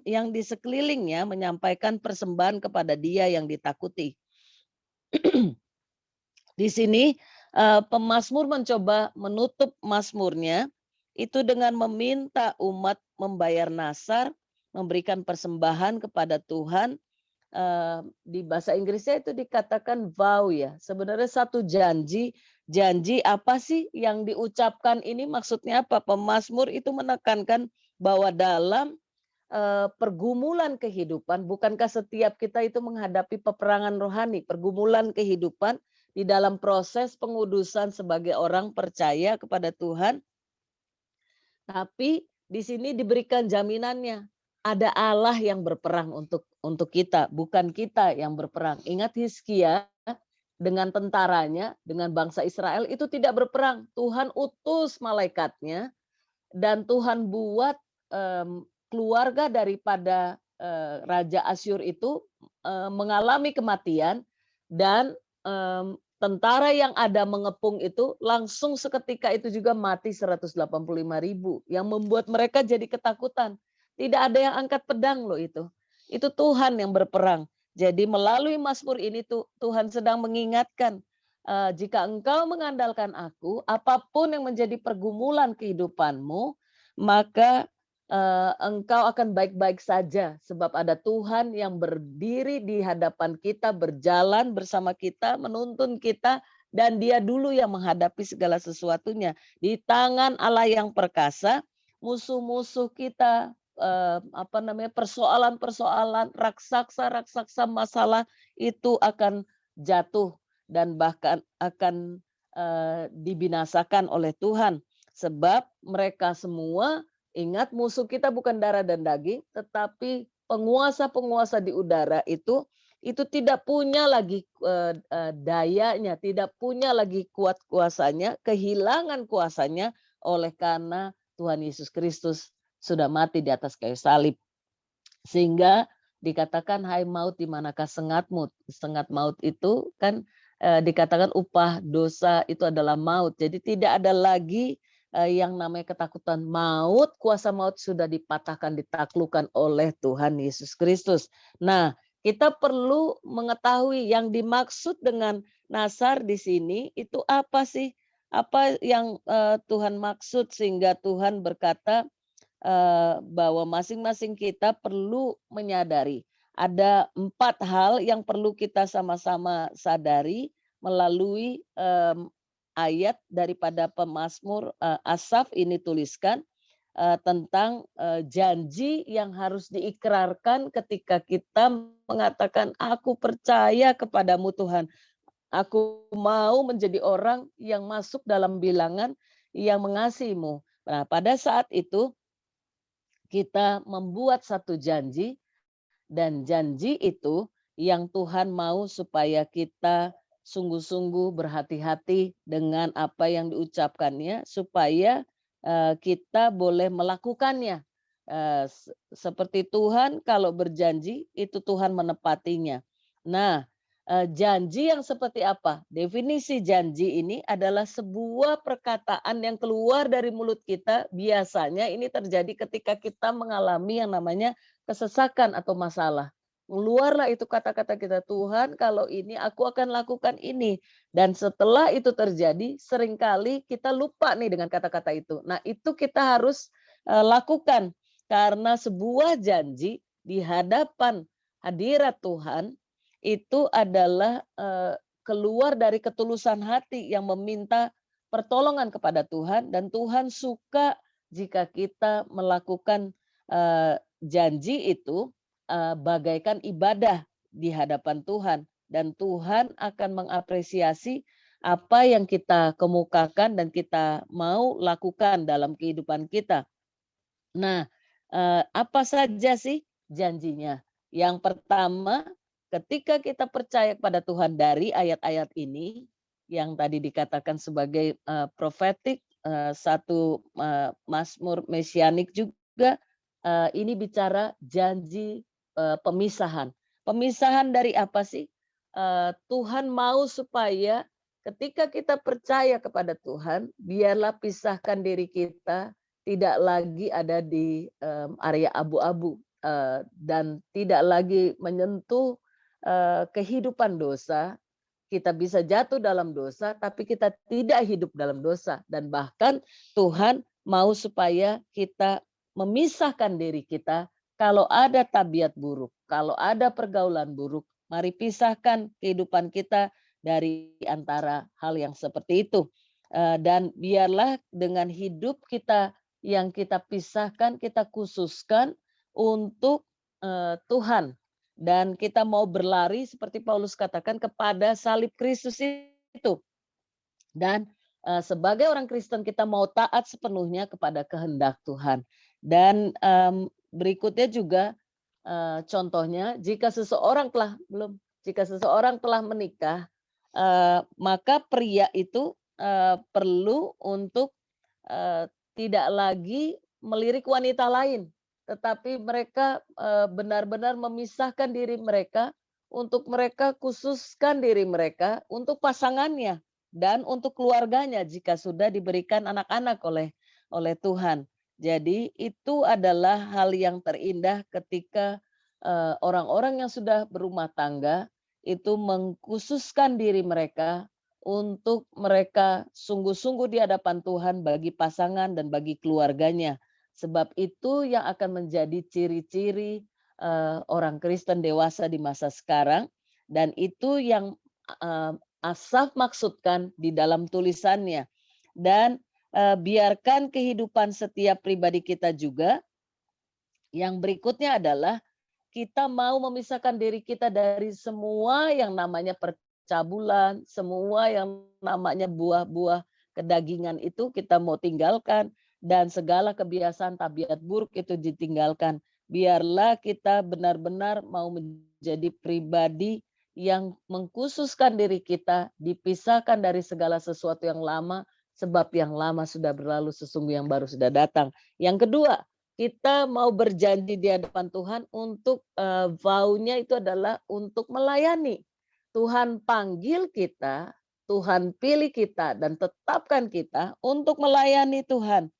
S3: yang di sekelilingnya menyampaikan persembahan kepada Dia yang ditakuti. Di sini pemazmur mencoba menutup mazmurnya itu dengan meminta umat membayar nasar, memberikan persembahan kepada Tuhan. Di bahasa Inggrisnya itu dikatakan vow ya. Sebenarnya satu janji apa sih yang diucapkan ini, maksudnya apa? Pemazmur itu menekankan bahwa dalam pergumulan kehidupan, bukankah setiap kita itu menghadapi peperangan rohani, pergumulan kehidupan di dalam proses pengudusan sebagai orang percaya kepada Tuhan. Tapi di sini diberikan jaminannya, ada Allah yang berperang untuk kita, bukan kita yang berperang. Ingat Hizkia dengan tentaranya, dengan bangsa Israel itu tidak berperang. Tuhan utus malaikatnya dan Tuhan buat keluarga daripada Raja Asyur itu mengalami kematian dan tentara yang ada mengepung itu langsung seketika itu juga mati 185.000 yang membuat mereka jadi ketakutan. Tidak ada yang angkat pedang loh itu. Itu Tuhan yang berperang. Jadi melalui Mazmur ini Tuhan sedang mengingatkan, jika engkau mengandalkan aku, apapun yang menjadi pergumulan kehidupanmu, maka engkau akan baik-baik saja sebab ada Tuhan yang berdiri di hadapan kita, berjalan bersama kita, menuntun kita, dan Dia dulu yang menghadapi segala sesuatunya. Di tangan Allah yang perkasa, musuh-musuh kita, persoalan-persoalan, raksasa-raksasa masalah itu akan jatuh dan bahkan akan dibinasakan oleh Tuhan. Sebab mereka semua, ingat, musuh kita bukan darah dan daging, tetapi penguasa-penguasa di udara itu tidak punya lagi dayanya, tidak punya lagi kuat kuasanya, kehilangan kuasanya oleh karena Tuhan Yesus Kristus sudah mati di atas kayu salib. Sehingga dikatakan, hai maut di manakah sengatmu? Sengat maut itu kan dikatakan upah dosa itu adalah maut. Jadi tidak ada lagi yang namanya ketakutan maut, kuasa maut sudah dipatahkan, ditaklukkan oleh Tuhan Yesus Kristus. Nah, kita perlu mengetahui yang dimaksud dengan nasar di sini itu apa sih? Apa yang Tuhan maksud sehingga Tuhan berkata bahwa masing-masing kita perlu menyadari ada 4 hal yang perlu kita sama-sama sadari melalui ayat daripada pemazmur Asaf ini tuliskan tentang janji yang harus diikrarkan ketika kita mengatakan aku percaya kepadamu Tuhan. Aku mau menjadi orang yang masuk dalam bilangan yang mengasihimu. Nah, pada saat itu kita membuat satu janji, dan janji itu yang Tuhan mau supaya kita sungguh-sungguh berhati-hati dengan apa yang diucapkannya supaya kita boleh melakukannya. Seperti Tuhan kalau berjanji itu Tuhan menepatinya. Nah, janji yang seperti apa? Definisi janji ini adalah sebuah perkataan yang keluar dari mulut kita. Biasanya ini terjadi ketika kita mengalami yang namanya kesesakan atau masalah. Keluarlah itu kata-kata kita, Tuhan kalau ini aku akan lakukan ini. Dan setelah itu terjadi, seringkali kita lupa nih dengan kata-kata itu. Nah, itu kita harus lakukan. Karena sebuah janji di hadapan hadirat Tuhan, itu adalah keluar dari ketulusan hati yang meminta pertolongan kepada Tuhan. Dan Tuhan suka jika kita melakukan janji itu bagaikan ibadah di hadapan Tuhan, dan Tuhan akan mengapresiasi apa yang kita kemukakan dan kita mau lakukan dalam kehidupan kita. Nah, apa saja sih janjinya? Yang pertama, ketika kita percaya kepada Tuhan dari ayat-ayat ini yang tadi dikatakan sebagai profetik, satu mazmur mesianik juga, ini bicara janji pemisahan. Pemisahan dari apa sih? Tuhan mau supaya ketika kita percaya kepada Tuhan, biarlah pisahkan diri kita tidak lagi ada di area abu-abu dan tidak lagi menyentuh kehidupan dosa. Kita bisa jatuh dalam dosa, tapi kita tidak hidup dalam dosa. Dan bahkan Tuhan mau supaya kita memisahkan diri kita. Kalau ada tabiat buruk, kalau ada pergaulan buruk, mari pisahkan kehidupan kita dari antara hal yang seperti itu. Dan biarlah dengan hidup kita yang kita pisahkan, kita khususkan untuk Tuhan. Dan kita mau berlari seperti Paulus katakan kepada salib Kristus itu. Dan sebagai orang Kristen kita mau taat sepenuhnya kepada kehendak Tuhan. Dan berikutnya juga contohnya jika seseorang telah menikah, maka pria itu perlu untuk tidak lagi melirik wanita lain, tetapi mereka benar-benar memisahkan diri mereka untuk mereka khususkan diri mereka untuk pasangannya dan untuk keluarganya jika sudah diberikan anak-anak oleh Tuhan. Jadi itu adalah hal yang terindah ketika orang-orang yang sudah berumah tangga itu mengkhususkan diri mereka untuk mereka sungguh-sungguh di hadapan Tuhan bagi pasangan dan bagi keluarganya. Sebab itu yang akan menjadi ciri-ciri orang Kristen dewasa di masa sekarang, dan itu yang Asaf maksudkan di dalam tulisannya. Dan biarkan kehidupan setiap pribadi kita juga. Yang berikutnya adalah kita mau memisahkan diri kita dari semua yang namanya percabulan, semua yang namanya buah-buah kedagingan itu kita mau tinggalkan, dan segala kebiasaan tabiat buruk itu ditinggalkan. Biarlah kita benar-benar mau menjadi pribadi yang mengkhususkan diri kita, dipisahkan dari segala sesuatu yang lama, sebab yang lama sudah berlalu, sesungguh yang baru sudah datang. Yang kedua, kita mau berjanji di hadapan Tuhan untuk vow-nya itu adalah untuk melayani. Tuhan panggil kita, Tuhan pilih kita dan tetapkan kita untuk melayani Tuhan.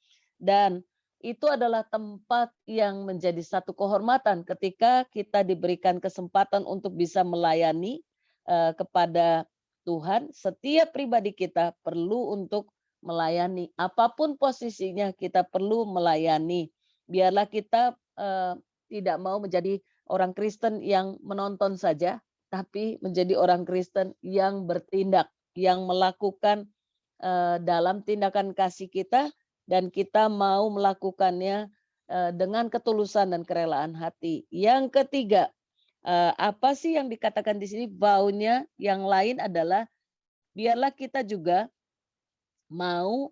S3: Dan itu adalah tempat yang menjadi satu kehormatan ketika kita diberikan kesempatan untuk bisa melayani kepada Tuhan. Setiap pribadi kita perlu untuk melayani. Apapun posisinya kita perlu melayani. Biarlah kita tidak mau menjadi orang Kristen yang menonton saja, tapi menjadi orang Kristen yang bertindak, yang melakukan dalam tindakan kasih kita, dan kita mau melakukannya dengan ketulusan dan kerelaan hati. Yang ketiga, apa sih yang dikatakan di sini vow-nya? Yang lain adalah biarlah kita juga mau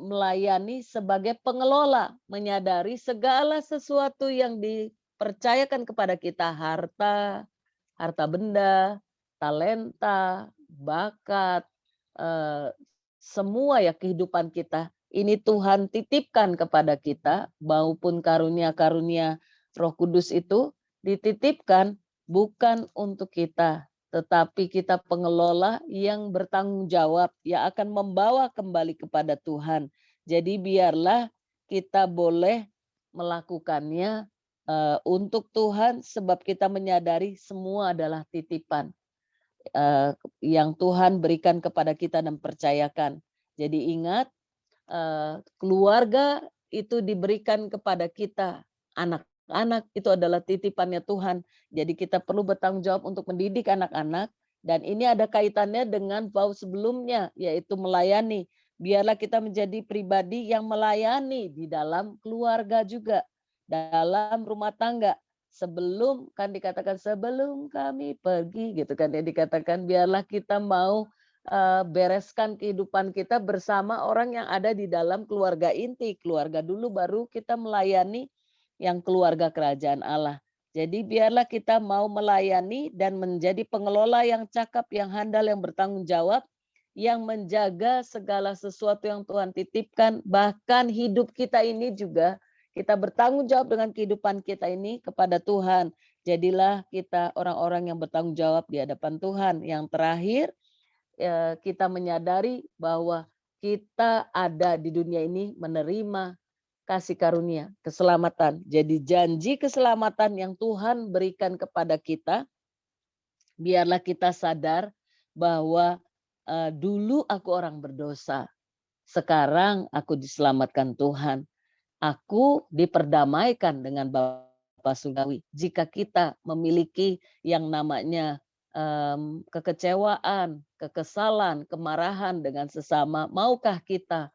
S3: melayani sebagai pengelola, menyadari segala sesuatu yang dipercayakan kepada kita, harta benda, talenta, bakat, semua ya kehidupan kita. Ini Tuhan titipkan kepada kita, maupun karunia-karunia Roh Kudus itu dititipkan bukan untuk kita, tetapi kita pengelola yang bertanggung jawab, yang akan membawa kembali kepada Tuhan. Jadi biarlah kita boleh melakukannya untuk Tuhan, sebab kita menyadari semua adalah titipan yang Tuhan berikan kepada kita dan percayakan. Jadi ingat, keluarga itu diberikan kepada kita, anak-anak itu adalah titipannya Tuhan. Jadi kita perlu bertanggung jawab untuk mendidik anak-anak, dan ini ada kaitannya dengan vow sebelumnya, yaitu melayani. Biarlah kita menjadi pribadi yang melayani di dalam keluarga juga, dalam rumah tangga. Sebelum, kan dikatakan sebelum kami pergi, gitu kan ya, dikatakan biarlah kita mau bereskan kehidupan kita bersama orang yang ada di dalam keluarga inti. Keluarga dulu, baru kita melayani yang keluarga kerajaan Allah. Jadi biarlah kita mau melayani dan menjadi pengelola yang cakap, yang handal, yang bertanggung jawab, yang menjaga segala sesuatu yang Tuhan titipkan. Bahkan hidup kita ini juga kita bertanggung jawab dengan kehidupan kita ini kepada Tuhan. Jadilah kita orang-orang yang bertanggung jawab di hadapan Tuhan. Yang terakhir, kita menyadari bahwa kita ada di dunia ini menerima kasih karunia, keselamatan. Jadi janji keselamatan yang Tuhan berikan kepada kita, biarlah kita sadar bahwa dulu aku orang berdosa, sekarang aku diselamatkan Tuhan. Aku diperdamaikan dengan Bapa Surgawi. Jika kita memiliki yang namanya kekecewaan, kekesalan, kemarahan dengan sesama, maukah kita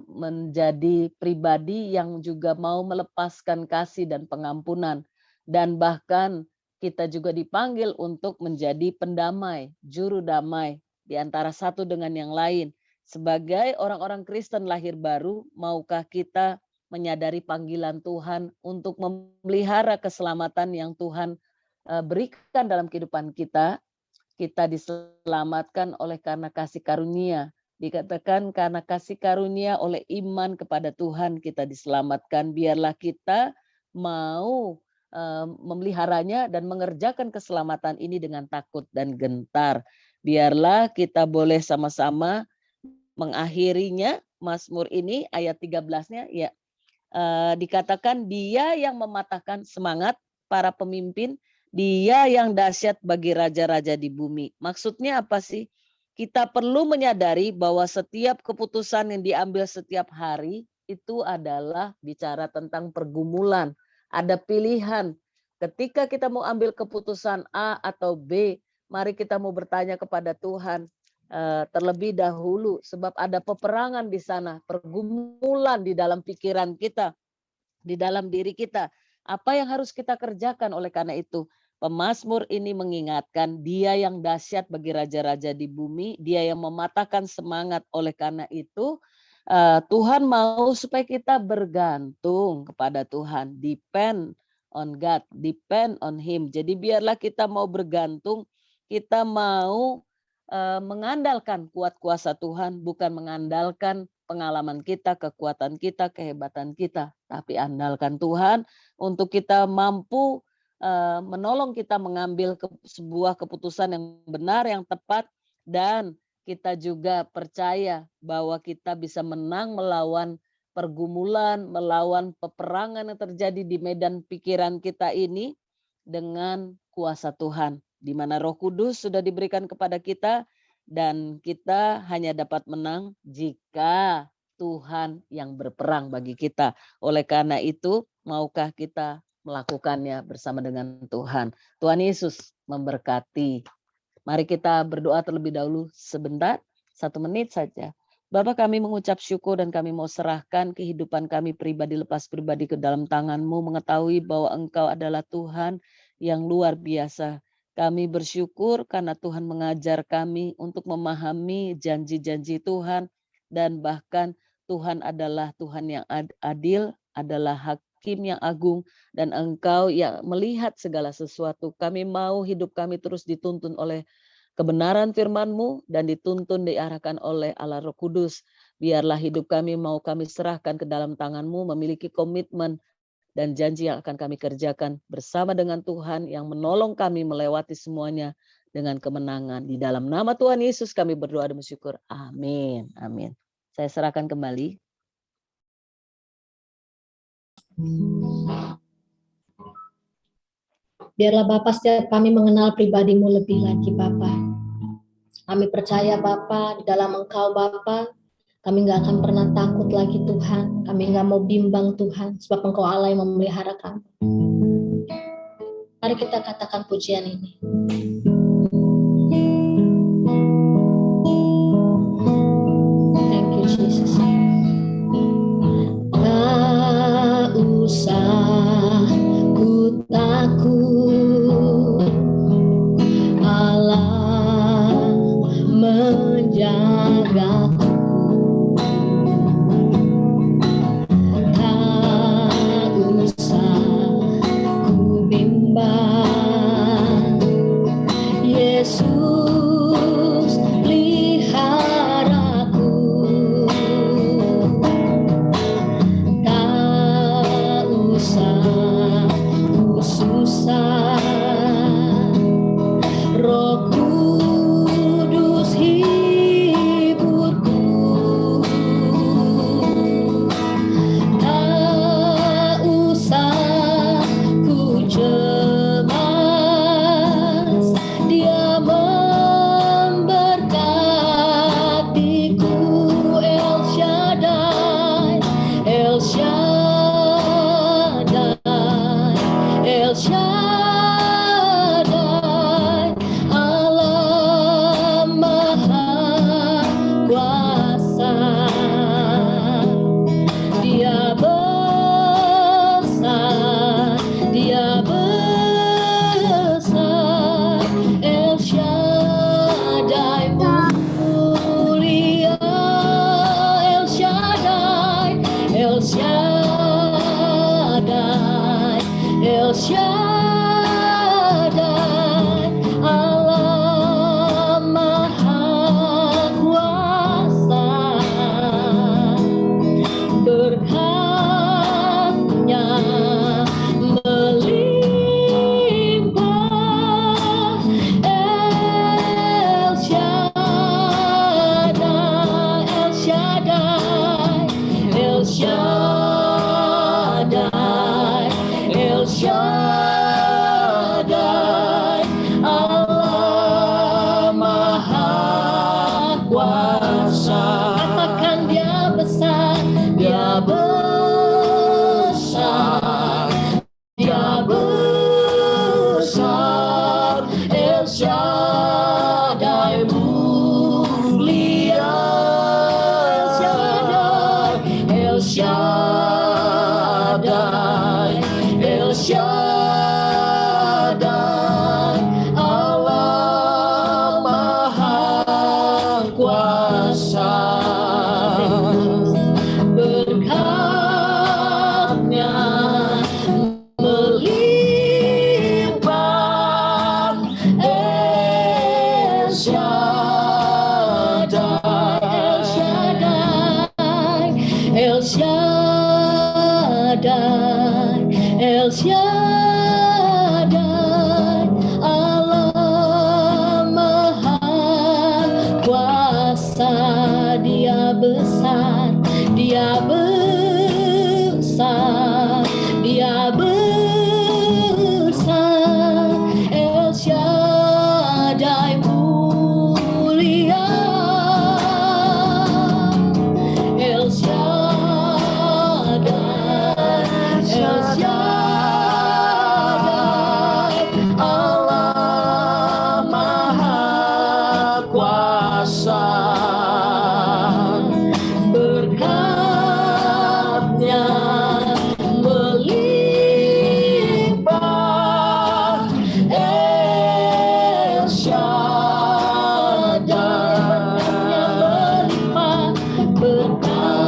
S3: menjadi pribadi yang juga mau melepaskan kasih dan pengampunan, dan bahkan kita juga dipanggil untuk menjadi pendamai, juru damai di antara satu dengan yang lain. Sebagai orang-orang Kristen lahir baru, maukah kita menyadari panggilan Tuhan untuk memelihara keselamatan yang Tuhan berikan dalam kehidupan kita? Kita diselamatkan oleh karena kasih karunia Dikatakan karena kasih karunia oleh iman kepada Tuhan kita diselamatkan. Biarlah kita mau memeliharanya dan mengerjakan keselamatan ini dengan takut dan gentar. Biarlah kita boleh sama-sama mengakhirinya. Mazmur ini ayat 13-nya ya, dikatakan dia yang mematahkan semangat para pemimpin, dia yang dahsyat bagi raja-raja di bumi. Maksudnya apa sih? Kita perlu menyadari bahwa setiap keputusan yang diambil setiap hari itu adalah bicara tentang pergumulan. Ada pilihan. Ketika kita mau ambil keputusan A atau B, mari kita mau bertanya kepada Tuhan terlebih dahulu, sebab ada peperangan di sana, pergumulan di dalam pikiran kita, di dalam diri kita. Apa yang harus kita kerjakan? Oleh karena itu, pemazmur ini mengingatkan dia yang dahsyat bagi raja-raja di bumi, dia yang mematahkan semangat. Oleh karena itu, Tuhan mau supaya kita bergantung kepada Tuhan, depend on God, depend on Him. Jadi biarlah kita mau bergantung, kita mau mengandalkan kuat kuasa Tuhan, bukan mengandalkan pengalaman kita, kekuatan kita, kehebatan kita, tapi andalkan Tuhan untuk kita mampu menolong kita mengambil sebuah keputusan yang benar, yang tepat, dan kita juga percaya bahwa kita bisa menang melawan pergumulan, melawan peperangan yang terjadi di medan pikiran kita ini dengan kuasa Tuhan, di mana Roh Kudus sudah diberikan kepada kita, dan kita hanya dapat menang jika Tuhan yang berperang bagi kita. Oleh karena itu, maukah kita melakukannya bersama dengan Tuhan? Tuhan Yesus memberkati. Mari kita berdoa terlebih dahulu sebentar, 1 menit saja. Bapa, kami mengucap syukur dan kami mau serahkan kehidupan kami pribadi lepas pribadi ke dalam tangan-Mu, mengetahui bahwa Engkau adalah Tuhan yang luar biasa. Kami bersyukur karena Tuhan mengajar kami untuk memahami janji-janji Tuhan, dan bahkan Tuhan adalah Tuhan yang adil, adalah Hakim yang agung, dan Engkau yang melihat segala sesuatu. Kami mau hidup kami terus dituntun oleh kebenaran firman-Mu dan dituntun diarahkan oleh Allah Roh Kudus. Biarlah hidup kami mau kami serahkan ke dalam tangan-Mu, memiliki komitmen dan janji yang akan kami kerjakan bersama dengan Tuhan yang menolong kami melewati semuanya dengan kemenangan. Di dalam nama Tuhan Yesus kami berdoa dan bersyukur. Amin. Amin. Saya serahkan kembali.
S1: Biarlah Bapa, setiap kami mengenal pribadi-Mu lebih lagi Bapa. Kami percaya Bapa, di dalam Engkau Bapa, kami nggak akan pernah takut lagi Tuhan. Kami nggak mau bimbang Tuhan, sebab Engkau Allah yang memelihara kami. Mari kita katakan pujian ini. Thank you Jesus. Tak usah ku takut, Allah menjagaku. Tak usah ku bimbang, Yesus peliharaku. Tak usah ku susah, Roh Kudus hiburku. Tak usah ku cemas, Dia memberkatiku. El Shaddai, El Shaddai, El Shaddai, Allah Maha Kuasa. Dia besar, Dia besar, El Shaddai mulia, El Shaddai, El Shaddai, El Shaddai, Allah Maha Kuasa.
S2: Shaddai, El Shaddai, Allah Maha Kuasa. Berkatnya melimpah, El Shaddai, El Shaddai, El Shaddai, El Shaddai, Allah Maha Kuasa. Dia besar, Dia besar, Dia besar. El Shaddai mulia, El Shaddai, El Shaddai, Allah Maha Kuasa. Berkatnya melimpah, El Shaddai. Berkatnya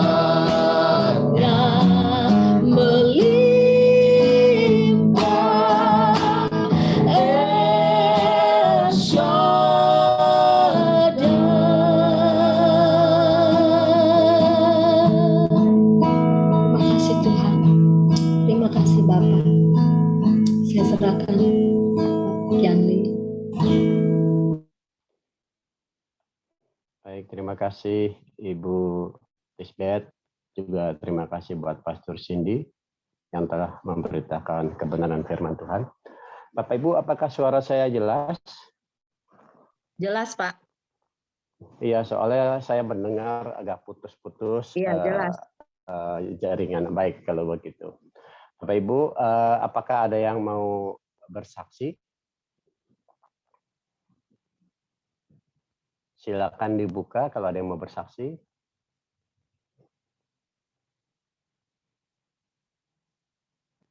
S2: melimpah, El Shaddai. Terima kasih Tuhan. Terima kasih Bapak. Saya serahkan Yanli.
S4: Baik, terima kasih Ibu Lisbeth. Juga terima kasih buat Pastor Cindy yang telah memberitakan kebenaran firman Tuhan. Bapak Ibu, apakah suara saya jelas?
S6: Jelas, Pak.
S4: Iya, soalnya saya mendengar agak putus-putus
S6: Iya, jelas.
S4: jaringan. Baik kalau begitu. Bapak Ibu, apakah ada yang mau bersaksi? Silakan dibuka kalau ada yang mau bersaksi.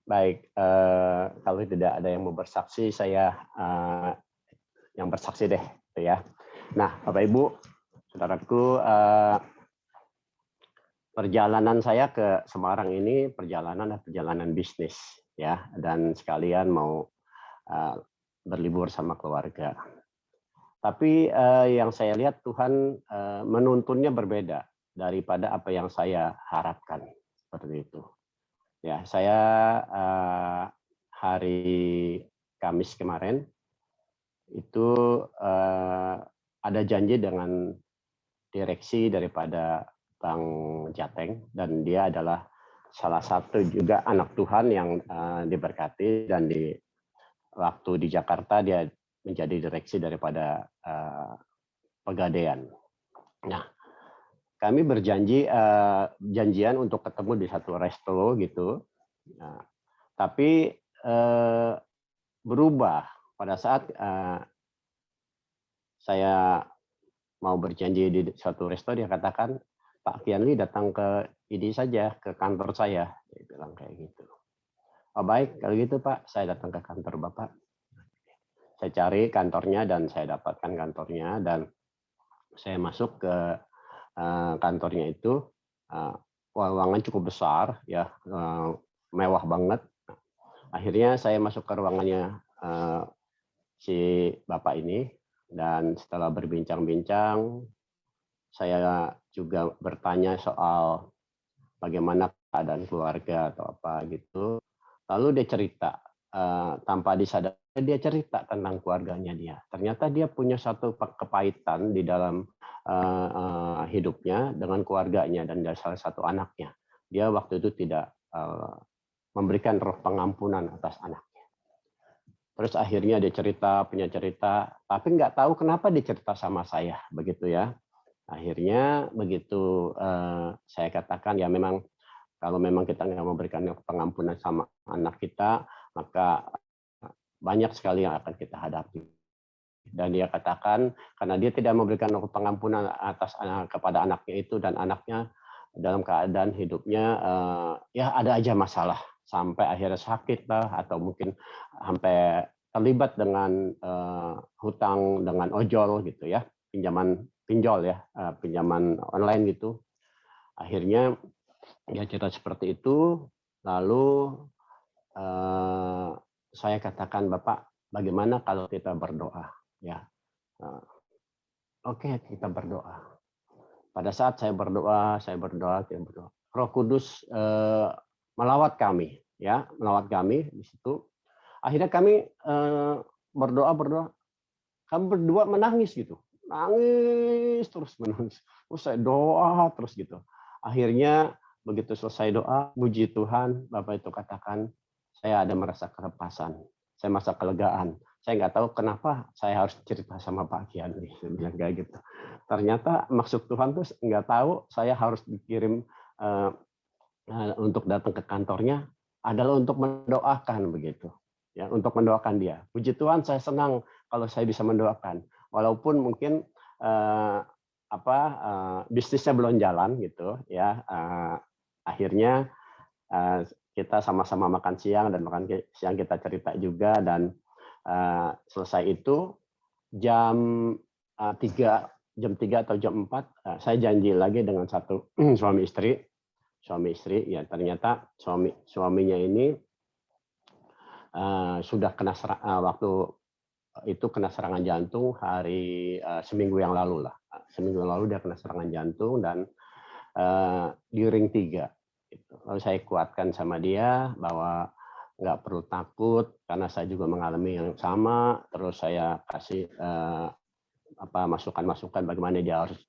S4: Baik, kalau tidak ada yang mau bersaksi, saya yang bersaksi deh, ya. Nah, Bapak Ibu, saudaraku, perjalanan saya ke Semarang ini perjalanan bisnis, ya, dan sekalian mau berlibur sama keluarga. Tapi yang saya lihat Tuhan menuntunnya berbeda daripada apa yang saya harapkan, seperti itu. Ya, saya hari Kamis kemarin itu ada janji dengan direksi daripada Bank Jateng, dan dia adalah salah satu juga anak Tuhan yang diberkati, dan di waktu di Jakarta dia menjadi direksi daripada Pegadaian. Nah, kami berjanji janjian untuk ketemu di satu resto gitu. Nah, tapi berubah pada saat saya mau berjanji di satu resto, dia katakan, Pak Kianli datang ke ini saja, ke kantor saya. Dia bilang kayak gitu. Oh baik, kalau gitu Pak, saya datang ke kantor Bapak. Saya cari kantornya dan saya dapatkan kantornya, dan saya masuk ke kantornya itu. Ruangan cukup besar, ya, mewah banget. Akhirnya saya masuk ke ruangannya si Bapak ini, dan setelah berbincang-bincang, saya juga bertanya soal bagaimana keadaan keluarga atau apa gitu. Lalu dia cerita, tanpa disadari dia cerita tentang keluarganya dia. Ternyata dia punya satu kepahitan di dalam hidupnya dengan keluarganya dan dari salah satu anaknya. Dia waktu itu tidak memberikan roh pengampunan atas anaknya. Terus akhirnya dia punya cerita, tapi nggak tahu kenapa dia cerita sama saya, begitu ya. Akhirnya begitu saya katakan, ya memang kalau memang kita nggak memberikan pengampunan sama anak kita, maka banyak sekali yang akan kita hadapi. Dan dia katakan karena dia tidak memberikan pengampunan kepada anaknya itu, dan anaknya dalam keadaan hidupnya ya ada aja masalah sampai akhirnya sakit lah, atau mungkin sampai terlibat dengan hutang dengan ojol gitu ya, pinjol ya, pinjaman online gitu. Akhirnya dia cerita seperti itu, lalu saya katakan, Bapak, bagaimana kalau kita berdoa ya? Oke, kita berdoa. Pada saat saya berdoa, Roh Kudus melawat kami, ya, melawat kami di situ. Akhirnya kami berdoa, kami berdua menangis gitu, nangis terus menangis. Saya doa terus gitu. Akhirnya begitu selesai doa, puji Tuhan, Bapak itu katakan, saya ada merasa kelepasan, saya merasa kelegaan. Saya nggak tahu kenapa saya harus cerita sama Pak Kian, saya bilang kayak gitu. Ternyata maksud Tuhan tuh nggak tahu saya harus dikirim untuk datang ke kantornya adalah untuk mendoakan begitu, ya, untuk mendoakan dia. Puji Tuhan, saya senang kalau saya bisa mendoakan, walaupun mungkin bisnisnya belum jalan gitu, ya. Akhirnya kita sama-sama makan siang, dan makan siang kita cerita juga, dan selesai itu jam 3 atau jam 4 saya janji lagi dengan satu suami istri ya, ternyata suaminya ini sudah kena waktu itu kena serangan jantung seminggu yang lalu lah. Seminggu yang lalu dia kena serangan jantung, dan di ring 3 gitu. Lalu saya kuatkan sama dia bahwa nggak perlu takut karena saya juga mengalami yang sama. Terus saya kasih masukan-masukan bagaimana dia harus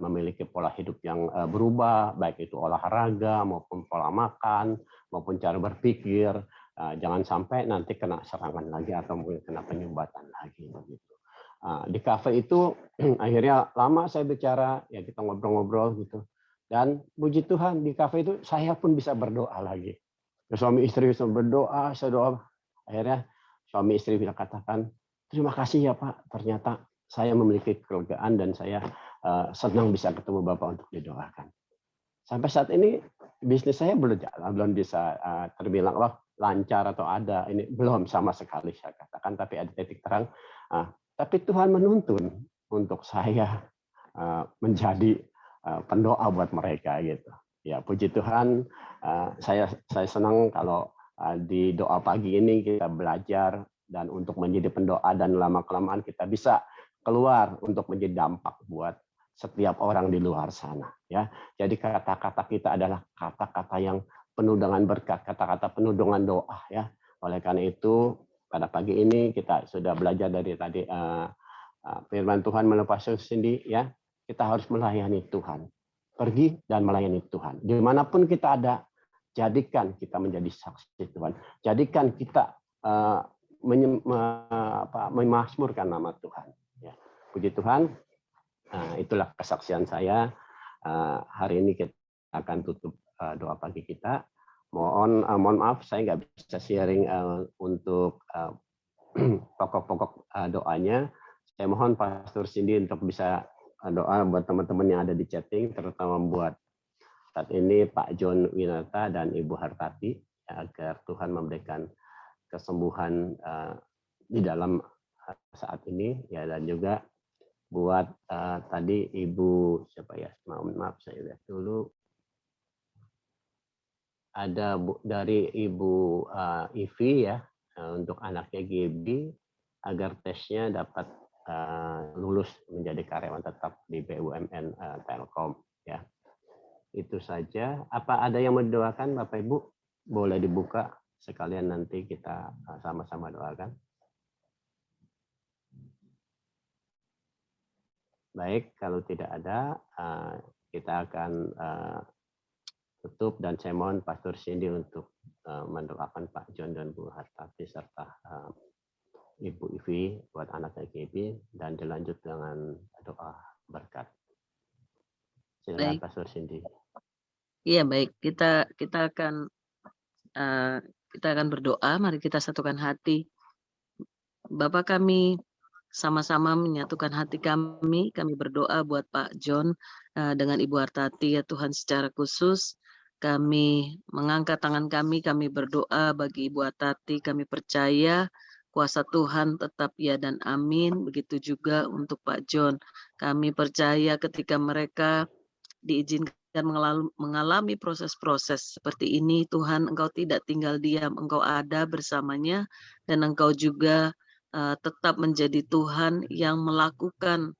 S4: memiliki pola hidup yang berubah, baik itu olahraga maupun pola makan maupun cara berpikir. Jangan sampai nanti kena serangan lagi atau mungkin kena penyumbatan lagi begitu. Di kafe itu akhirnya lama saya bicara, ya kita ngobrol-ngobrol gitu. Dan puji Tuhan di kafe itu saya pun bisa berdoa lagi. Suami istri bisa berdoa, saya doa. Akhirnya suami istri bilang katakan, terima kasih ya Pak, ternyata saya memiliki kelegaan dan saya senang bisa ketemu Bapak untuk didoakan. Sampai saat ini bisnis saya belum jalan, belum bisa terbilang lancar atau ada. Ini belum sama sekali saya katakan, tapi ada titik terang. Tapi Tuhan menuntun untuk saya menjadi pendoa buat mereka gitu. Ya puji Tuhan, saya senang kalau di doa pagi ini kita belajar dan untuk menjadi pendoa, dan lama-kelamaan kita bisa keluar untuk menjadi dampak buat setiap orang di luar sana. Ya, jadi kata-kata kita adalah kata-kata yang penuh dengan berkat, kata-kata penuh dengan doa. Ya, oleh karena itu pada pagi ini kita sudah belajar dari tadi firman Tuhan melalui Pastor Cindy. Ya, kita harus melayani Tuhan. Pergi dan melayani Tuhan. Dimanapun kita ada, jadikan kita menjadi saksi Tuhan. Jadikan kita memasmurkan nama Tuhan. Ya. Puji Tuhan, itulah kesaksian saya. Hari ini kita akan tutup doa pagi kita. Mohon maaf, saya nggak bisa sharing untuk pokok-pokok doanya. Saya mohon Pastor Cindy untuk bisa doa buat teman-teman yang ada di chatting, terutama buat saat ini Pak John Winata dan Ibu Hartati, agar Tuhan memberikan kesembuhan di dalam saat ini, ya, dan juga buat tadi Ibu siapa ya, maaf saya lihat dulu, ada dari Ibu Ivi ya, untuk anaknya GB agar tesnya dapat lulus menjadi karyawan tetap di BUMN Telkom, ya. Itu saja. Apa ada yang mendoakan Bapak Ibu? Boleh dibuka sekalian, nanti kita sama-sama doakan. Baik, kalau tidak ada, kita akan tutup, dan saya mohon Pastor Cindy untuk mendoakan Pak John dan Bu Hartati serta Ibu Ivi buat anaknya KB, dan dilanjut dengan doa berkat. Silakan
S3: Baik.
S4: Pastor Cindy.
S3: Iya, baik. Kita akan berdoa. Mari kita satukan hati. Bapa kami sama-sama menyatukan hati kami berdoa buat Pak John dengan Ibu Hartati ya Tuhan, secara khusus kami mengangkat tangan kami berdoa bagi Ibu Hartati, kami percaya kuasa Tuhan tetap ya dan amin. Begitu juga untuk Pak John. Kami percaya ketika mereka diizinkan mengalami proses-proses seperti ini, Tuhan, Engkau tidak tinggal diam, Engkau ada bersamanya, dan Engkau juga tetap menjadi Tuhan yang melakukan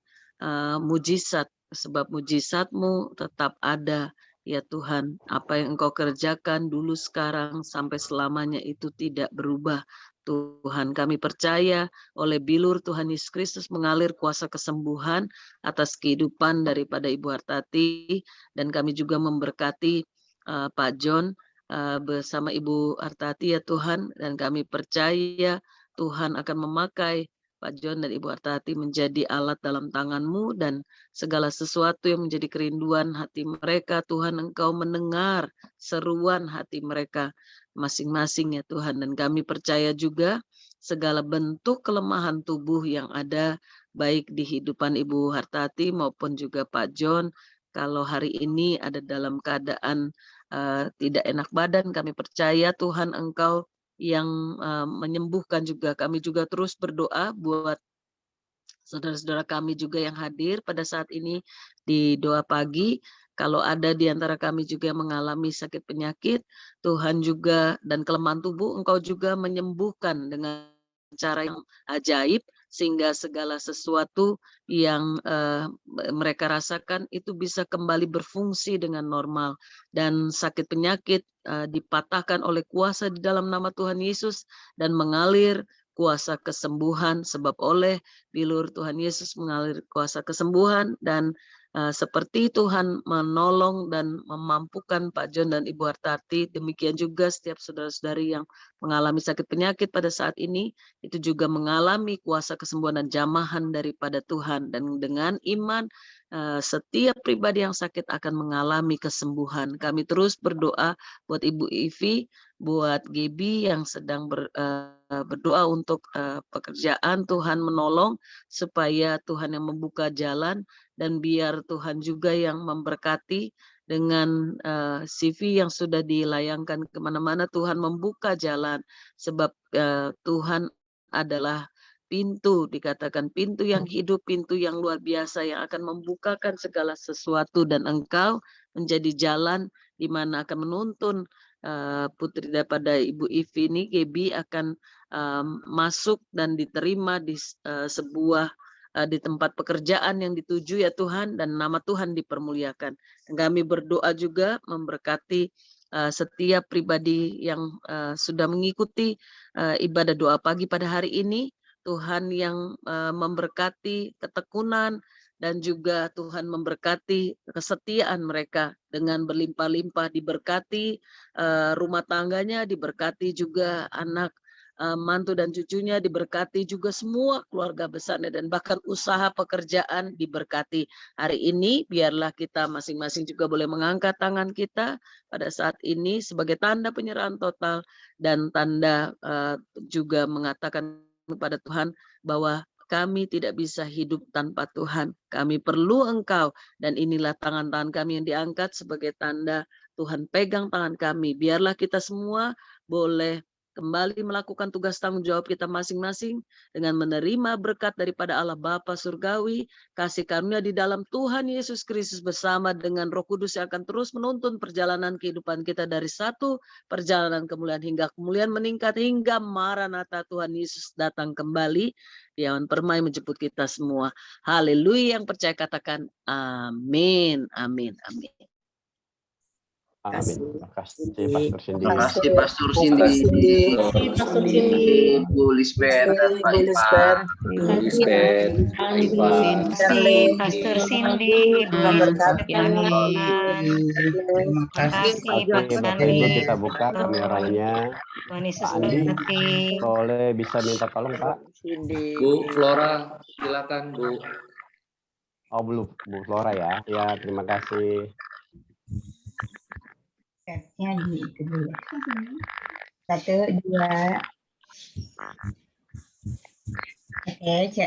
S3: mujizat, sebab mujizat-Mu tetap ada. Ya Tuhan, apa yang Engkau kerjakan dulu, sekarang, sampai selamanya itu tidak berubah. Tuhan, kami percaya oleh bilur Tuhan Yesus Kristus mengalir kuasa kesembuhan atas kehidupan daripada Ibu Hartati, dan kami juga memberkati Pak John bersama Ibu Hartati ya Tuhan, dan kami percaya Tuhan akan memakai Pak John dan Ibu Hartati menjadi alat dalam tangan-Mu, dan segala sesuatu yang menjadi kerinduan hati mereka, Tuhan, Engkau mendengar seruan hati mereka masing-masing ya Tuhan. Dan kami percaya juga segala bentuk kelemahan tubuh yang ada baik di hidupan Ibu Hartati maupun juga Pak John, kalau hari ini ada dalam keadaan tidak enak badan, kami percaya Tuhan Engkau yang menyembuhkan juga. Kami juga terus berdoa buat saudara-saudara kami juga yang hadir pada saat ini di doa pagi. Kalau ada di antara kami juga yang mengalami sakit penyakit, Tuhan juga, dan kelemahan tubuh, Engkau juga menyembuhkan dengan cara yang ajaib, sehingga segala sesuatu yang mereka rasakan itu bisa kembali berfungsi dengan normal, dan sakit penyakit dipatahkan oleh kuasa di dalam nama Tuhan Yesus, dan mengalir kuasa kesembuhan, sebab oleh bilur Tuhan Yesus mengalir kuasa kesembuhan. Dan seperti Tuhan menolong dan memampukan Pak John dan Ibu Hartati, demikian juga setiap saudara-saudari yang mengalami sakit penyakit pada saat ini, itu juga mengalami kuasa kesembuhan dan jamahan daripada Tuhan. Dan dengan iman, setiap pribadi yang sakit akan mengalami kesembuhan. Kami terus berdoa buat Ibu Ivi, buat Gaby yang sedang berdoa untuk pekerjaan, Tuhan menolong supaya Tuhan yang membuka jalan, dan biar Tuhan juga yang memberkati dengan CV yang sudah dilayangkan kemana-mana. Tuhan membuka jalan, sebab Tuhan adalah pintu, dikatakan pintu yang hidup, pintu yang luar biasa yang akan membukakan segala sesuatu, dan Engkau menjadi jalan di mana akan menuntun putri daripada Ibu Ivi ini, Gaby, akan masuk dan diterima di sebuah di tempat pekerjaan yang dituju ya Tuhan, dan nama Tuhan dipermuliakan. Dan kami berdoa juga memberkati setiap pribadi yang sudah mengikuti ibadah doa pagi pada hari ini. Tuhan yang memberkati ketekunan, dan juga Tuhan memberkati kesetiaan mereka dengan berlimpah-limpah, diberkati rumah tangganya, diberkati juga anak mantu dan cucunya, diberkati juga semua keluarga besarnya, dan bahkan usaha pekerjaan diberkati. Hari ini biarlah kita masing-masing juga boleh mengangkat tangan kita pada saat ini sebagai tanda penyerahan total, dan tanda juga mengatakan kepada Tuhan bahwa kami tidak bisa hidup tanpa Tuhan. Kami perlu Engkau, dan inilah tangan-tangan kami yang diangkat sebagai tanda Tuhan pegang tangan kami. Biarlah kita semua boleh kembali melakukan tugas tanggung jawab kita masing-masing dengan menerima berkat daripada Allah Bapa Surgawi, kasih karunia di dalam Tuhan Yesus Kristus bersama dengan Roh Kudus yang akan terus menuntun perjalanan kehidupan kita dari satu perjalanan kemuliaan hingga kemuliaan meningkat, hingga Maranatha Tuhan Yesus datang kembali. Diawan Permai menjemput kita semua. Haleluya, yang percaya katakan amin, amin, amin.
S4: Amin. Terima kasih Pastor Cindy.
S7: Terima kasih Pastor Cindy,
S2: Pastor Cindy,
S7: Bu Lisbeth, dan Pak Iva.
S8: Pastor Cindy,
S5: memberkati.
S8: terima kasih Pak
S4: Bapak Ibu, kita buka kameranya.
S8: Tuhan Yesus
S4: Pak Andi,
S8: memberkati.
S4: boleh bisa minta tolong Pak?
S7: Bu Flora, silakan Bu.
S4: Oh belum, Bu Flora ya. Ya, terima kasih.
S8: Chatnya di itu dulu. 1, 2. Oke,